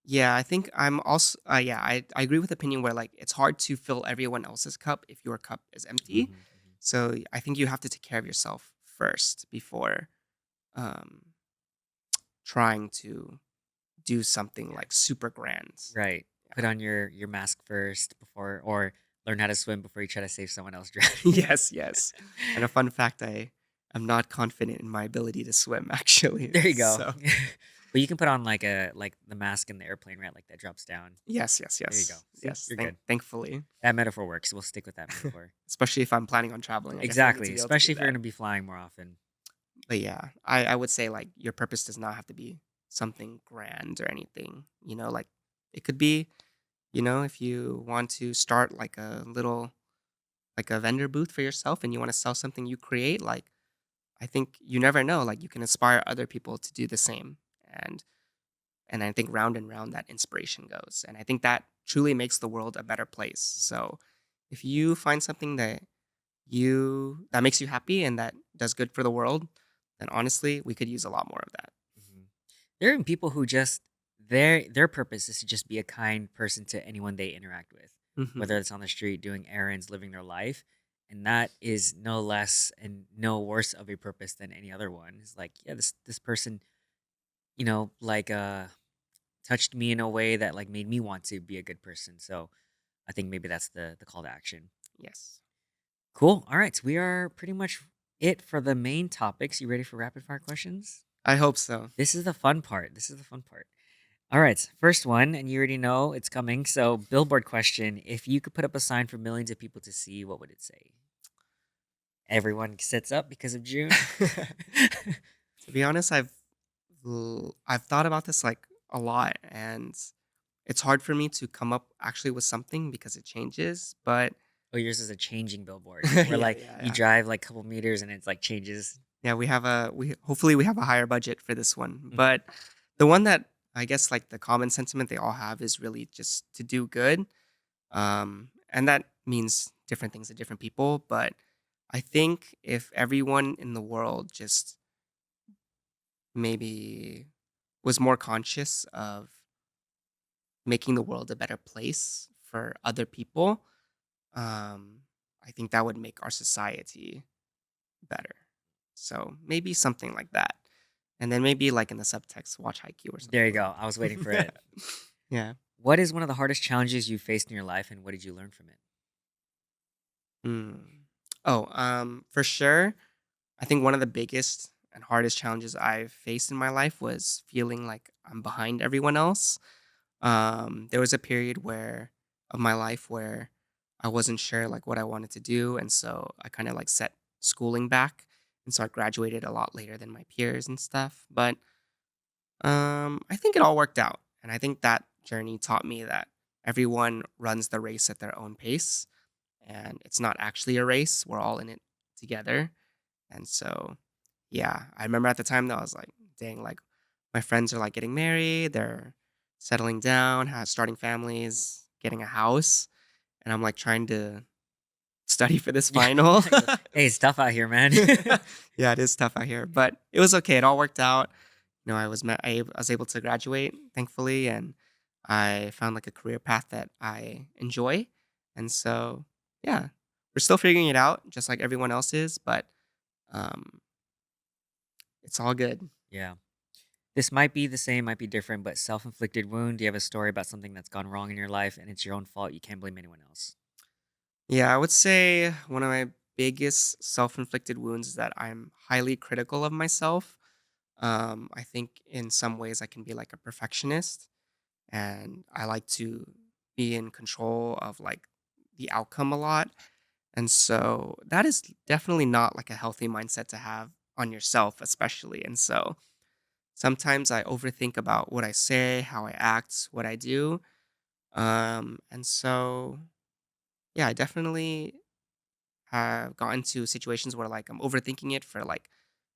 Yeah, I think I'm also yeah, I agree with the opinion where like it's hard to fill everyone else's cup if your cup is empty. Hmm. So I think you have to take care of yourself first before um trying to do something Yeah. like super grand. Right. Put Yeah. on your mask first before, or learn how to swim before you try to save someone else drowning. Yes, yes. And a fun fact, I am not confident in my ability to swim actually. There you go. So But you can put on like the mask in the airplane, right? Like that drops down. yes, yes, There you go. yes. See, Yes, you're good. thankfully. That metaphor works. We'll stick with that metaphor. Especially if I'm planning on traveling, I definitely need to Exactly. be able to do Especially if you're that. gonna be flying more often. But yeah, I would say like your purpose does not have to be something grand or anything. Like it could be, if you want to start like a little like a vendor booth for yourself and you want to sell something you create, like I think you never know, like you can inspire other people to do the same. And and I think round and round that inspiration goes. And I think that truly makes the world a better place. Mhm, So if you find something that makes you happy and that does good for the world, then honestly, we could use a lot more of that. mhm. There are people who just their purpose is to just be a kind person to anyone they interact with, whether Mhm. it's on the street, doing errands, living their life. And that is no less and no worse of a purpose than any other one. It's like, yeah, this person, like touched me in a way that like made me want to be a good person. So I think maybe that's the call to action. Yes. Cool. All right. So we are pretty much it for the main topics. You ready for rapid fire questions? I hope so. This is the fun part. This is the fun part. All right. First one, and you already know it's coming. So, billboard question. If you could put up a sign for millions of people to see, what would it say? Everyone sits up because of June. To be honest, I've thought about this like a lot, and it's hard for me to come up actually with something because it changes. But Oh, yours is a changing billboard yeah, where like yeah, you yeah. drive like a couple meters and it's like changes. Yeah, we hopefully we have a higher budget for this one. Mhm. But the one that I guess like the common sentiment they all have is really just to do good. And that means different things to different people. But I think if everyone in the world just maybe was more conscious of making the world a better place for other people, um, I think that would make our society better. So maybe something like that. And then maybe like in the subtext, watch Haikyuu or There you something go. I was waiting for like it. yeah. What is one of the hardest challenges you faced in your life and what did you learn from it? Mm. Oh, for sure. I think one of the biggest and hardest challenges I've faced in my life was feeling like I'm behind everyone else. There was a period where of my life where I wasn't sure like what I wanted to do, and so I kind of like set schooling back, and so I graduated a lot later than my peers and stuff. But I think it all worked out, and I think that journey taught me that everyone runs the race at their own pace, and it's not actually a race. We're all in it together, and so yeah, I remember at the time that I was like, dang, like my friends are like getting married, they're settling down, starting families, getting a house, and I'm like trying to study for this Yeah. final. Hey, it's tough out here, man. Yeah, it is tough out here, but it was okay. It all worked out. I was able to graduate, thankfully, and I found like a career path that I enjoy, and so yeah, we're still figuring it out, just like everyone else is, but um, it's all good. Yeah. This might be the same, might be different, but self-inflicted wound. Do you have a story about something that's gone wrong in your life and it's your own fault? You can't blame anyone else. Yeah, I would say one of my biggest self-inflicted wounds is that I'm highly critical of myself. I think in some ways I can be like a perfectionist, and I like to be in control of like the outcome a lot. And so that is definitely not like a healthy mindset to have on yourself, especially. And so sometimes I overthink about what I say, how I act, what I do. And so, yeah, I definitely have gotten to situations where like I'm overthinking it for like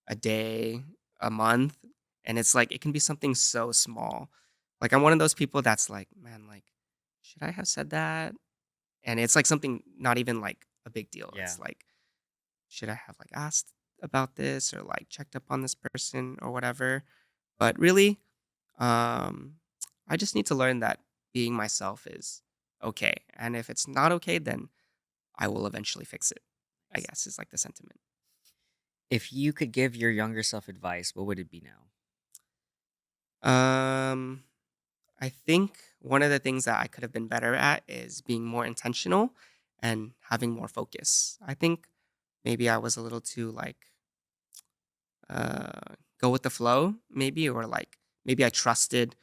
a day, a month. And it's like, it can be something so small. Like, I'm one of those people that's like, man, like, should I have said that? And it's like something not even like a big deal. Yeah. It's like, should I have like asked about this or like checked up on this person or whatever? But really, um, I just need to learn that being myself is okay. And if it's not okay, then I will eventually fix it, I Nice. guess is like the sentiment. If you could give your younger self advice, what would it be now? Um, I think one of the things that I could have been better at is being more intentional and having more focus. I think maybe I was a little too like go with the flow, maybe, or like maybe I trusted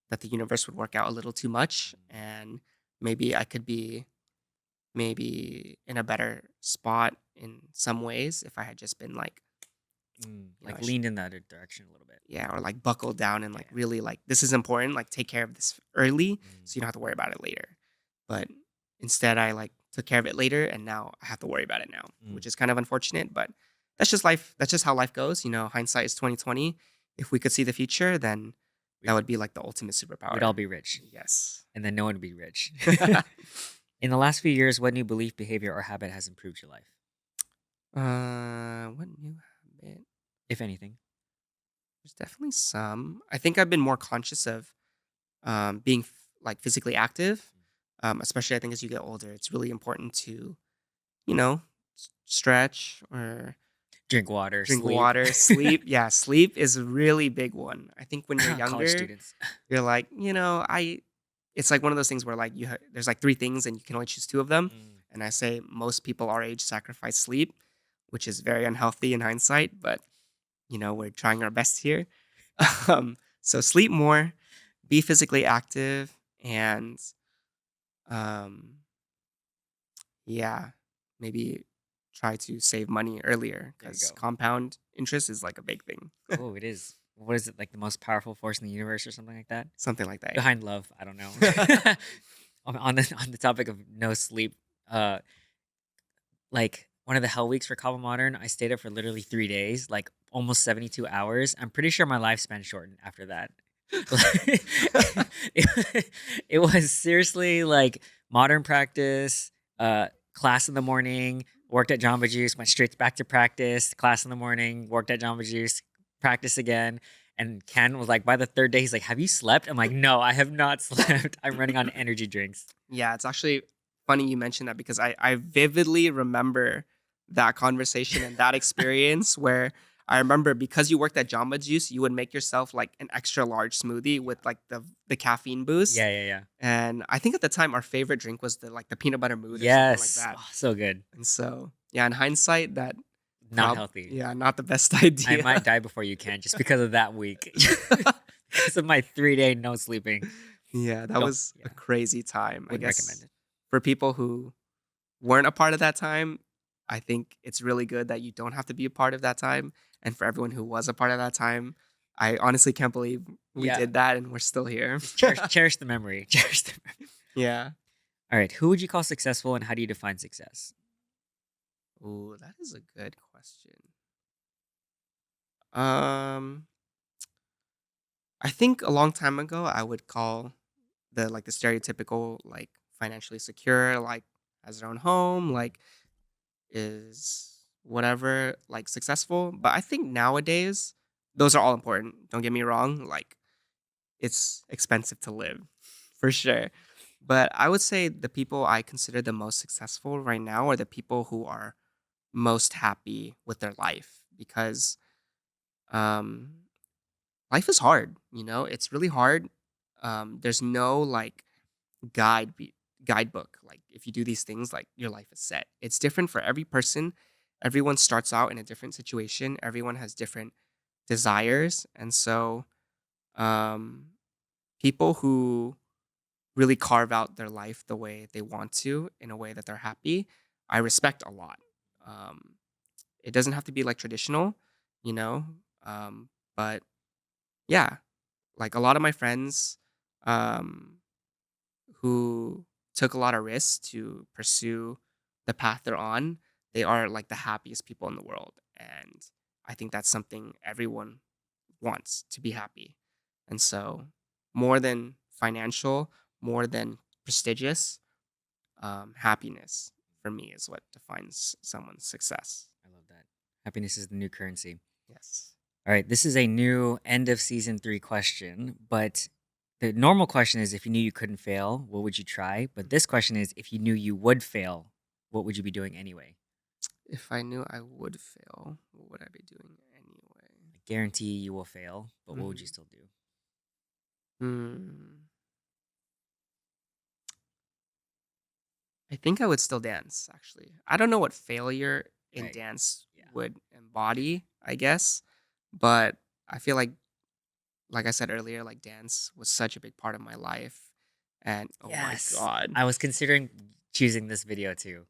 that the universe would work out a little too much, and maybe I could be maybe in a better spot in some ways if I had just been like, Like leaned in that direction a little bit. yeah, or like buckled down and like Yeah. really like this is important, like take care of this early Mm, so you don't have to worry about it later. But instead I like took care of it later and now I have to worry about it now, mm. which is kind of unfortunate, but that's just life. That's just how life goes. Hindsight is 2020. If we could see the future, then that We'd would be like the ultimate we'd all superpower. be rich, Yes. and then no one would be rich. In the last few years, what new belief, behavior, or habit has improved your life, What new habit? if anything? There's definitely some. I think I've been more conscious of being like physically active, especially I think as you get older, it's really important to you know stretch or Drink water, drink sleep. water, sleep. Yeah, sleep is a really big one. I think when you're College younger, students. you're like, I. It's like one of those things where like there's like three things and you can only choose two of them. Mm. And I say most people our age sacrifice sleep, which is very unhealthy in hindsight, but we're trying our best here. So sleep more, be physically active, and um, yeah, maybe try to save money earlier There you because go. compound interest is like a big thing. Oh, it is. What is it like? The most powerful force in the universe, or something like that? Something like that. Behind love, I don't know. On the topic of no sleep, uh, like one of the hell weeks for Kaba Modern, I stayed up for literally 3 days, like almost 72 hours. I'm pretty sure my lifespan shortened after that. Like, it was seriously like modern practice, class in the morning, worked at Jamba Juice, went straight back to practice, class in the morning, worked at Jamba Juice, practice again. And Ken was like, by the third day, he's like, "Have you slept?" I'm like, "No, I have not slept. I'm running on energy drinks." Yeah, it's actually funny you mentioned that because I vividly remember that conversation and that experience where I remember because you worked at Jamba Juice, you would make yourself like an extra large smoothie with like the caffeine boost. Yeah, yeah, yeah. And I think at the time our favorite drink was the peanut butter mood or something like Yes. that. Oh, so good. And so yeah, in hindsight, that Not healthy. yeah, not the best I idea. might die before you can just because of that week. Because of my 3 day no sleeping. Yeah, that Don't, was a yeah, crazy time. I wouldn't recommend guess it. for people who weren't a part of that time, I think it's really good that you don't have to be a part of that time. And for everyone who was a part of that time, I honestly can't believe we Yeah. did that and we're still here. Just cherish the memory. Cherish the memory. Yeah. All right. Who would you call successful and how do you define success? Ooh, that is a good question. Um, I think a long time ago I would call the stereotypical like financially secure, like has their own home, like is whatever, like successful. But I think nowadays those are all important. Don't get me wrong. Like it's expensive to live for sure. But I would say the people I consider the most successful right now are the people who are most happy with their life because um, life is hard. It's really hard. There's no like guide be- guidebook. Like if you do these things, like your life is set. It's different for every person. Everyone starts out in a different situation. Everyone has different desires, and so um, people who really carve out their life the way they want to in a way that they're happy. I respect a lot. Um, it doesn't have to be like traditional, you know, um, but yeah, like a lot of my friends um, who took a lot of risks to pursue the path they're on, they are like the happiest people in the world. And I think that's something everyone wants to be happy. And so, more than financial, more than prestigious, happiness for me is what defines someone's success. I love that. Happiness is the new currency. Yes. All right, this is a new end of season 3 question, but the normal question is if you knew you couldn't fail, what would you try? But this question is if you knew you would fail, what would you be doing anyway? If I knew I would fail, what would I be doing anyway? I guarantee you will fail, but what would you Mhm. still do? Hmm. I think I would still dance, actually. I don't know what failure in Right. dance Yeah. would embody, I guess, but I feel like I said earlier, like dance was such a big part of my life. And oh my Yes. God. I was considering choosing this video too.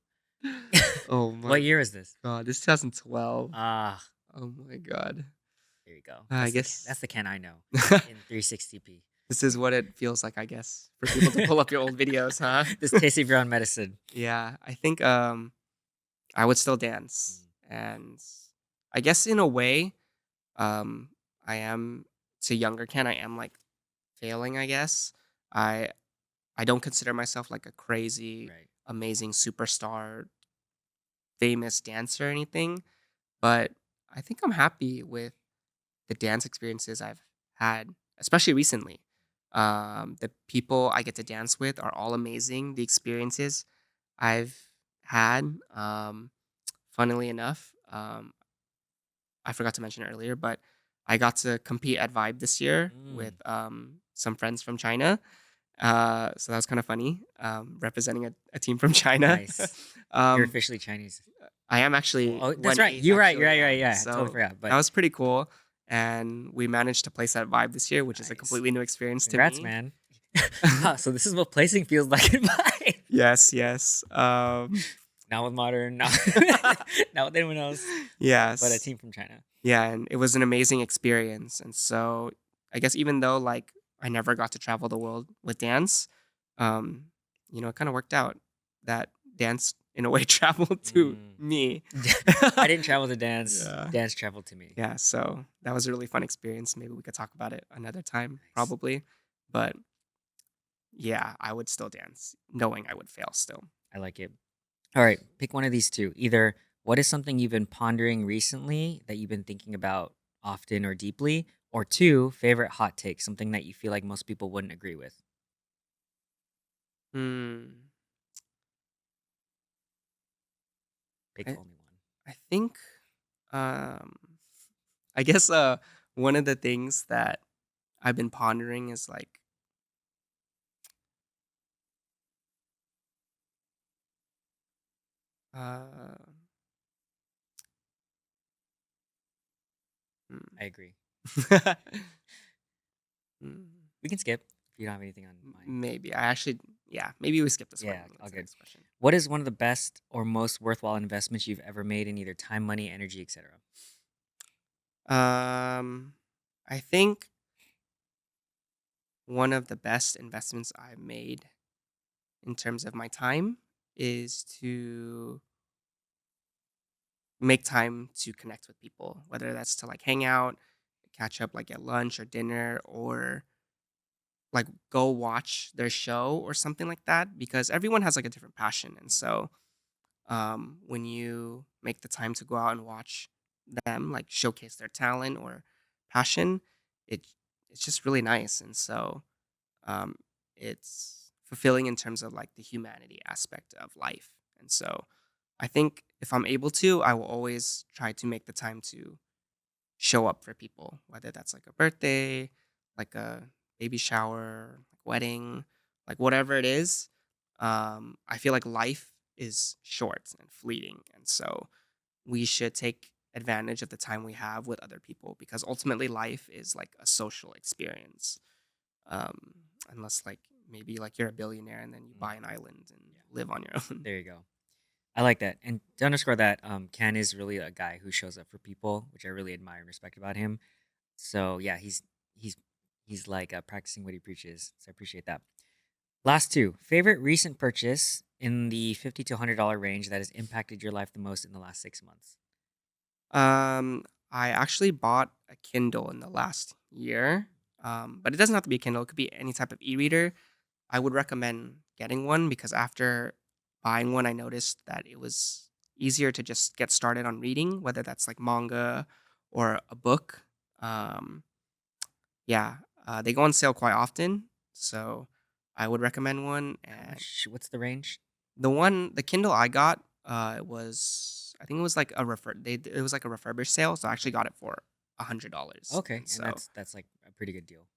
Oh What my year is this? God. This 2012. Ah, Oh my God. there you go. I That's guess the Ken I know in 360p. this is what it feels like, I guess, for people to pull up your old videos, huh? This taste of your own medicine. Yeah, I think I would still dance. Mm, And I guess in a way, um I am to younger Ken, I am like failing, I guess. I I don't consider myself like a crazy, right. amazing superstar, famous dancer or anything, but I think I'm happy with the dance experiences I've had, especially recently. The people I get to dance with are all amazing. The experiences I've had, funnily enough, I forgot to mention it earlier, but I got to compete at Vibe this year with Mm, some friends from China. So that was kind of funny, representing a team from China. nice. You're um, officially Chinese. I am Oh, actually oh, that's right. 1/8 You're right. You're actually, right. You're yeah. right. Yeah, I totally So forgot. that But was pretty cool, and we managed to place at Vibe this year, which is a nice. completely new experience to Congrats, me. man. Wow, so this is what placing feels like in Vibe. Yes, yes. Not with modern, not, not with anyone else, but a Yes. team from China. Yeah, and it was an amazing experience, and so I guess even though, like, I never got to travel the world with dance, um, it kinda worked out that dance, in a way, traveled to Mm. me. I didn't travel to dance. Yeah. Dance traveled to me. Yeah, so that was a really fun experience. Maybe we could talk about it another time, Nice. probably. But yeah, I would still dance, knowing I would fail still. I like it. All right, pick one of these two. Either what is something you've been pondering recently that you've been thinking about often or deeply, or two, favorite hot take, something that you feel like most people wouldn't agree with. Hmm. Pick I only one. I think um I guess one of the things that I've been pondering is like uh I agree. hmm. Mm, We can skip if you don't have anything on mind. maybe I actually, yeah, maybe we skip this one Yeah, and move all to the good. next question. What is one of the best or most worthwhile investments you've ever made in either time, money, energy, etc.? Um I think one of the best investments I've made in terms of my time is to make time to connect with people, whether that's to like hang out, catch up like at lunch or dinner, or like go watch their show or something like that, because everyone has like a different passion. And Mm, so when you make the time to go out and watch them like showcase their talent or passion, it it's just really nice. And so um, it's fulfilling in terms of like the humanity aspect of life. And so I think if I'm able to, I will always try to make the time to show up for people, whether that's like a birthday, like a baby shower, like wedding, like whatever it is. I feel like life is short and fleeting. And so we should take advantage of the time we have with other people, because ultimately life is like a social experience. Um, unless like maybe like you're a billionaire and then you mm, buy an island and yeah, live on your own. there you go. I like that. And to underscore that, Ken is really a guy who shows up for people, which I really admire and respect about him. So yeah, he's he's like practicing what he preaches. So I appreciate that. Last two. Favorite recent purchase in the $50 to $100 range that has impacted your life the most in the last 6 months. I actually bought a Kindle in the last year, but it doesn't have to be a Kindle. It could be any type of e-reader. I would recommend getting one because after buying one, I noticed that it was easier to just get started on reading, whether that's like manga or a book. Um, yeah, they go on sale quite often, so I would recommend one. How And much? What's the range? the Kindle I got, it was I think it was like a it was like a refurbished sale, so I actually Okay. got it for $100, Okay, and and so that's like a pretty good deal.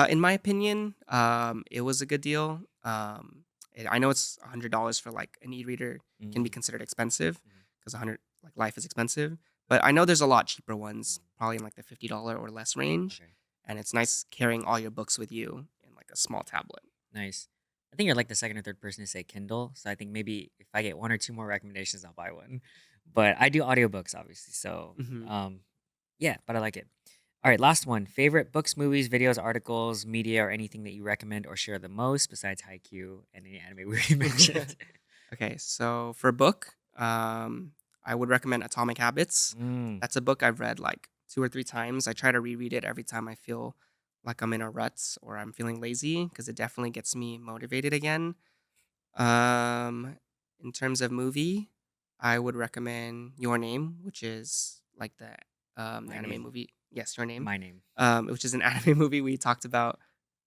in my opinion, it was a good deal. I know it's $100 for like an e-reader can be Mm, considered expensive mm, because 100 like life is expensive, but I know there's a lot cheaper mm. ones, probably in like the $50 or less range, Okay, and it's nice carrying all your books with you in like a small tablet. nice. I think you're like the second or third person to say Kindle, so I think maybe if I get one or two more recommendations, I'll buy one. But I do audiobooks, obviously. So, Hmm. yeah, but I like it. All right, last one. Favorite books, movies, videos, articles, media, or anything that you recommend or share the most besides Haikyuu and any anime we already mentioned. Okay, so for a book, I would recommend Atomic Habits. Mm, That's a book I've read like 2 or 3 times. I try to reread it every time I feel like I'm in a rut or I'm feeling lazy because it definitely gets me motivated again. Um, in terms of movie, I would recommend Your Name, which is like the my anime name. movie. Yes, Your Name, My name. which is an anime movie we talked about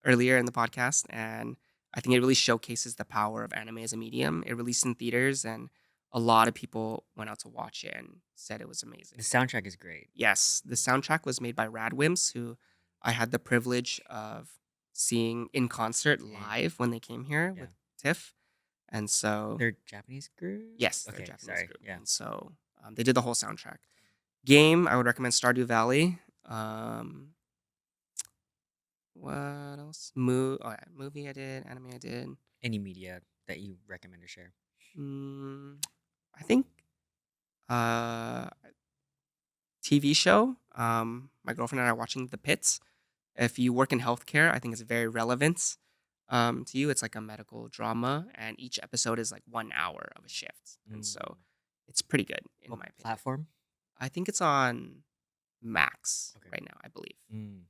earlier in the podcast, and I think it really showcases the power of anime as a medium. It released in theaters, and a lot of people went out to watch it and said it was The amazing. soundtrack is great. Yes, the soundtrack was made by Radwimps, who I had the privilege of seeing in concert Dang. live when they came here Yeah. with Tiff. And so, They're Japanese group? yes, they're a Okay, Japanese sorry. group. Yeah. And so they did the whole soundtrack. Game, I would recommend Stardew Valley. Um, what else? Oh, yeah, movie I did, anime I did. Any media that you recommend or share. Mm, I think uh, TV show. My girlfriend and I are watching The Pits. If you work in healthcare, I think it's very relevant to you. It's like a medical drama, and each episode is like 1 hour of a shift, and Mm. so it's pretty good in What my opinion. platform? I think it's on Max Okay. right now. I believe. Mm.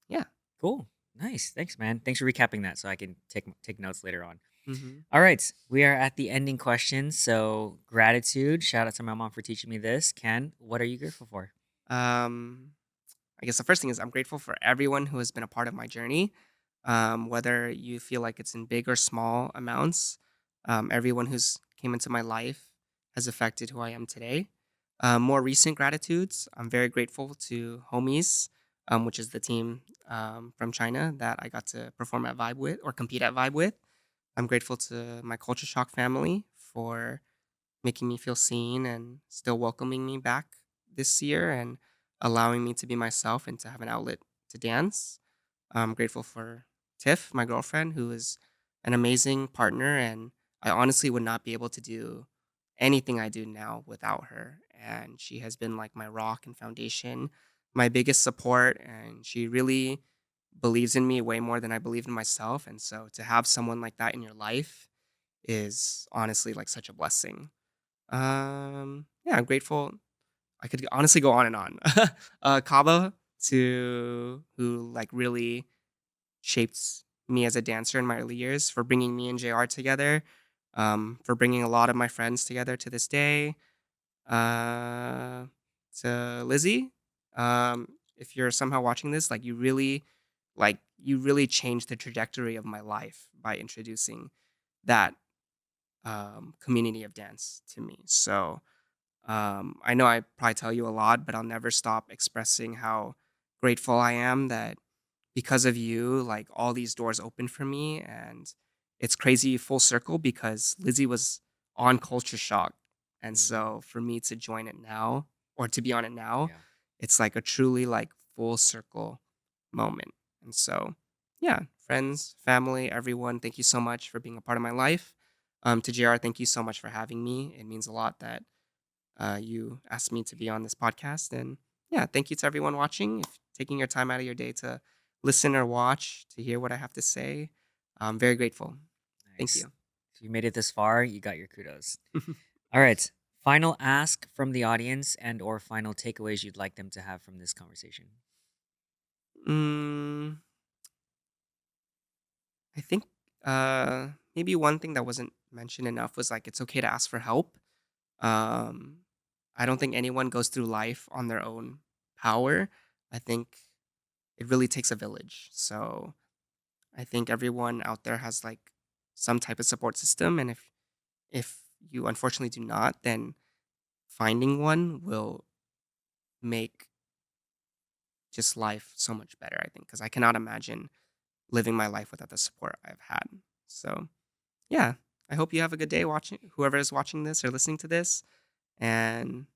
Yeah. Cool. Nice. Thanks, man. Thanks for recapping that so I can take notes later on. Hmm. All right. We are at the ending questions. So gratitude. Shout out to my mom for teaching me this. Ken, what are you grateful for? Um, I guess the first thing is I'm grateful for everyone who has been a part of my journey, whether you feel like it's in big or small amounts. Everyone who's came into my life has affected who I am today. More recent gratitudes. I'm very grateful to Homies, which is the team from China that I got to perform at Vibe with or compete at Vibe with. I'm grateful to my Culture Shock family for making me feel seen and still welcoming me back this year and allowing me to be myself and to have an outlet to dance. I'm grateful for Tiff, my girlfriend, who is an amazing partner. And I honestly would not be able to do anything I do now without her. And she has been like my rock and foundation, my biggest support. And she really believes in me way more than I believe in myself. And so to have someone like that in your life is honestly like such a blessing. Yeah, I'm grateful. I could honestly go on and on. Kaba to who like really shaped me as a dancer in my early years for bringing me and JR together, for bringing a lot of my friends together to this day. Uh, to Lizzie, if you're somehow watching this, you really changed the trajectory of my life by introducing that community of dance to me. So I know I probably tell you a lot, but I'll never stop expressing how grateful I am that because of you, like all these doors open for me. And it's crazy full circle because Lizzie was on Culture Shock. And Mm, so for me to join it now or to be on it now, yeah. it's like a truly like full circle moment. And so, yeah, friends, family, everyone, thank you so much for being a part of my life. To JR, thank you so much for having me. It means a lot that you asked me to be on this podcast. And yeah, thank you to everyone watching. If taking your time out of your day to listen or watch to hear what I have to say, I'm very grateful. Thank Nice. you. If you made it this far, you got your kudos. All right. Final ask from the audience and or final takeaways you'd like them to have from this conversation. mm, I think maybe one thing that wasn't mentioned enough was like it's okay to ask for help. Um, I don't think anyone goes through life on their own power. I think it really takes a village. So I think everyone out there has like some type of support system, and if you unfortunately do not, then finding one will make just life so much better. I think because I cannot imagine living my life without the support I've had. So yeah, I hope you have a good day watching. Whoever is watching this or listening to this, and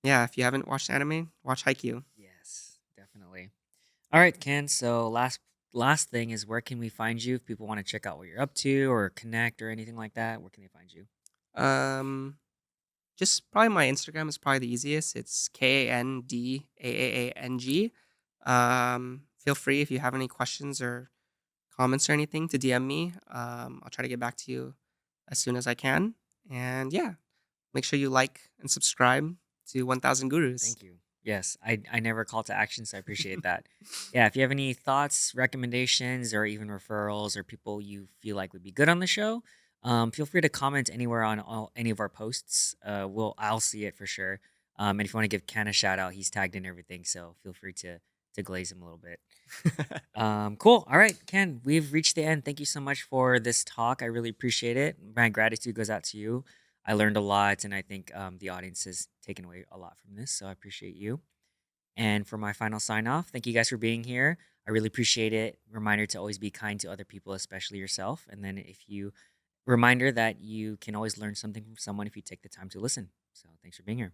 yeah, if you haven't watched anime, watch Haikyuu. Yes, definitely. All right, Ken. So last thing is where can we find you if people want to check out what you're up to or connect or anything like that? Where can they find you? Um, Just probably my Instagram is probably the easiest. It's KANDAAANG. Feel free if you have any questions or comments or anything to DM me. I'll try to get back to you as soon as I can. And yeah, make sure you like and subscribe to 1000 Gurus. Thank you. Yes, I never call to action, so I appreciate that. Yeah, if you have any thoughts, recommendations, or even referrals or people you feel like would be good on the show, feel free to comment anywhere on any of our posts. I'll see it for sure. And if you want to give Ken a shout out, he's tagged in everything, so feel free to glaze him a little bit. Cool. All right, Ken, we've reached the end. Thank you so much for this talk. I really appreciate it. My gratitude goes out to you. I learned a lot, and I think the audience has taken away a lot from this. So I appreciate you. And for my final sign off, thank you guys for being here. I really appreciate it. Reminder to always be kind to other people, especially yourself. And then reminder that you can always learn something from someone if you take the time to listen. So thanks for being here.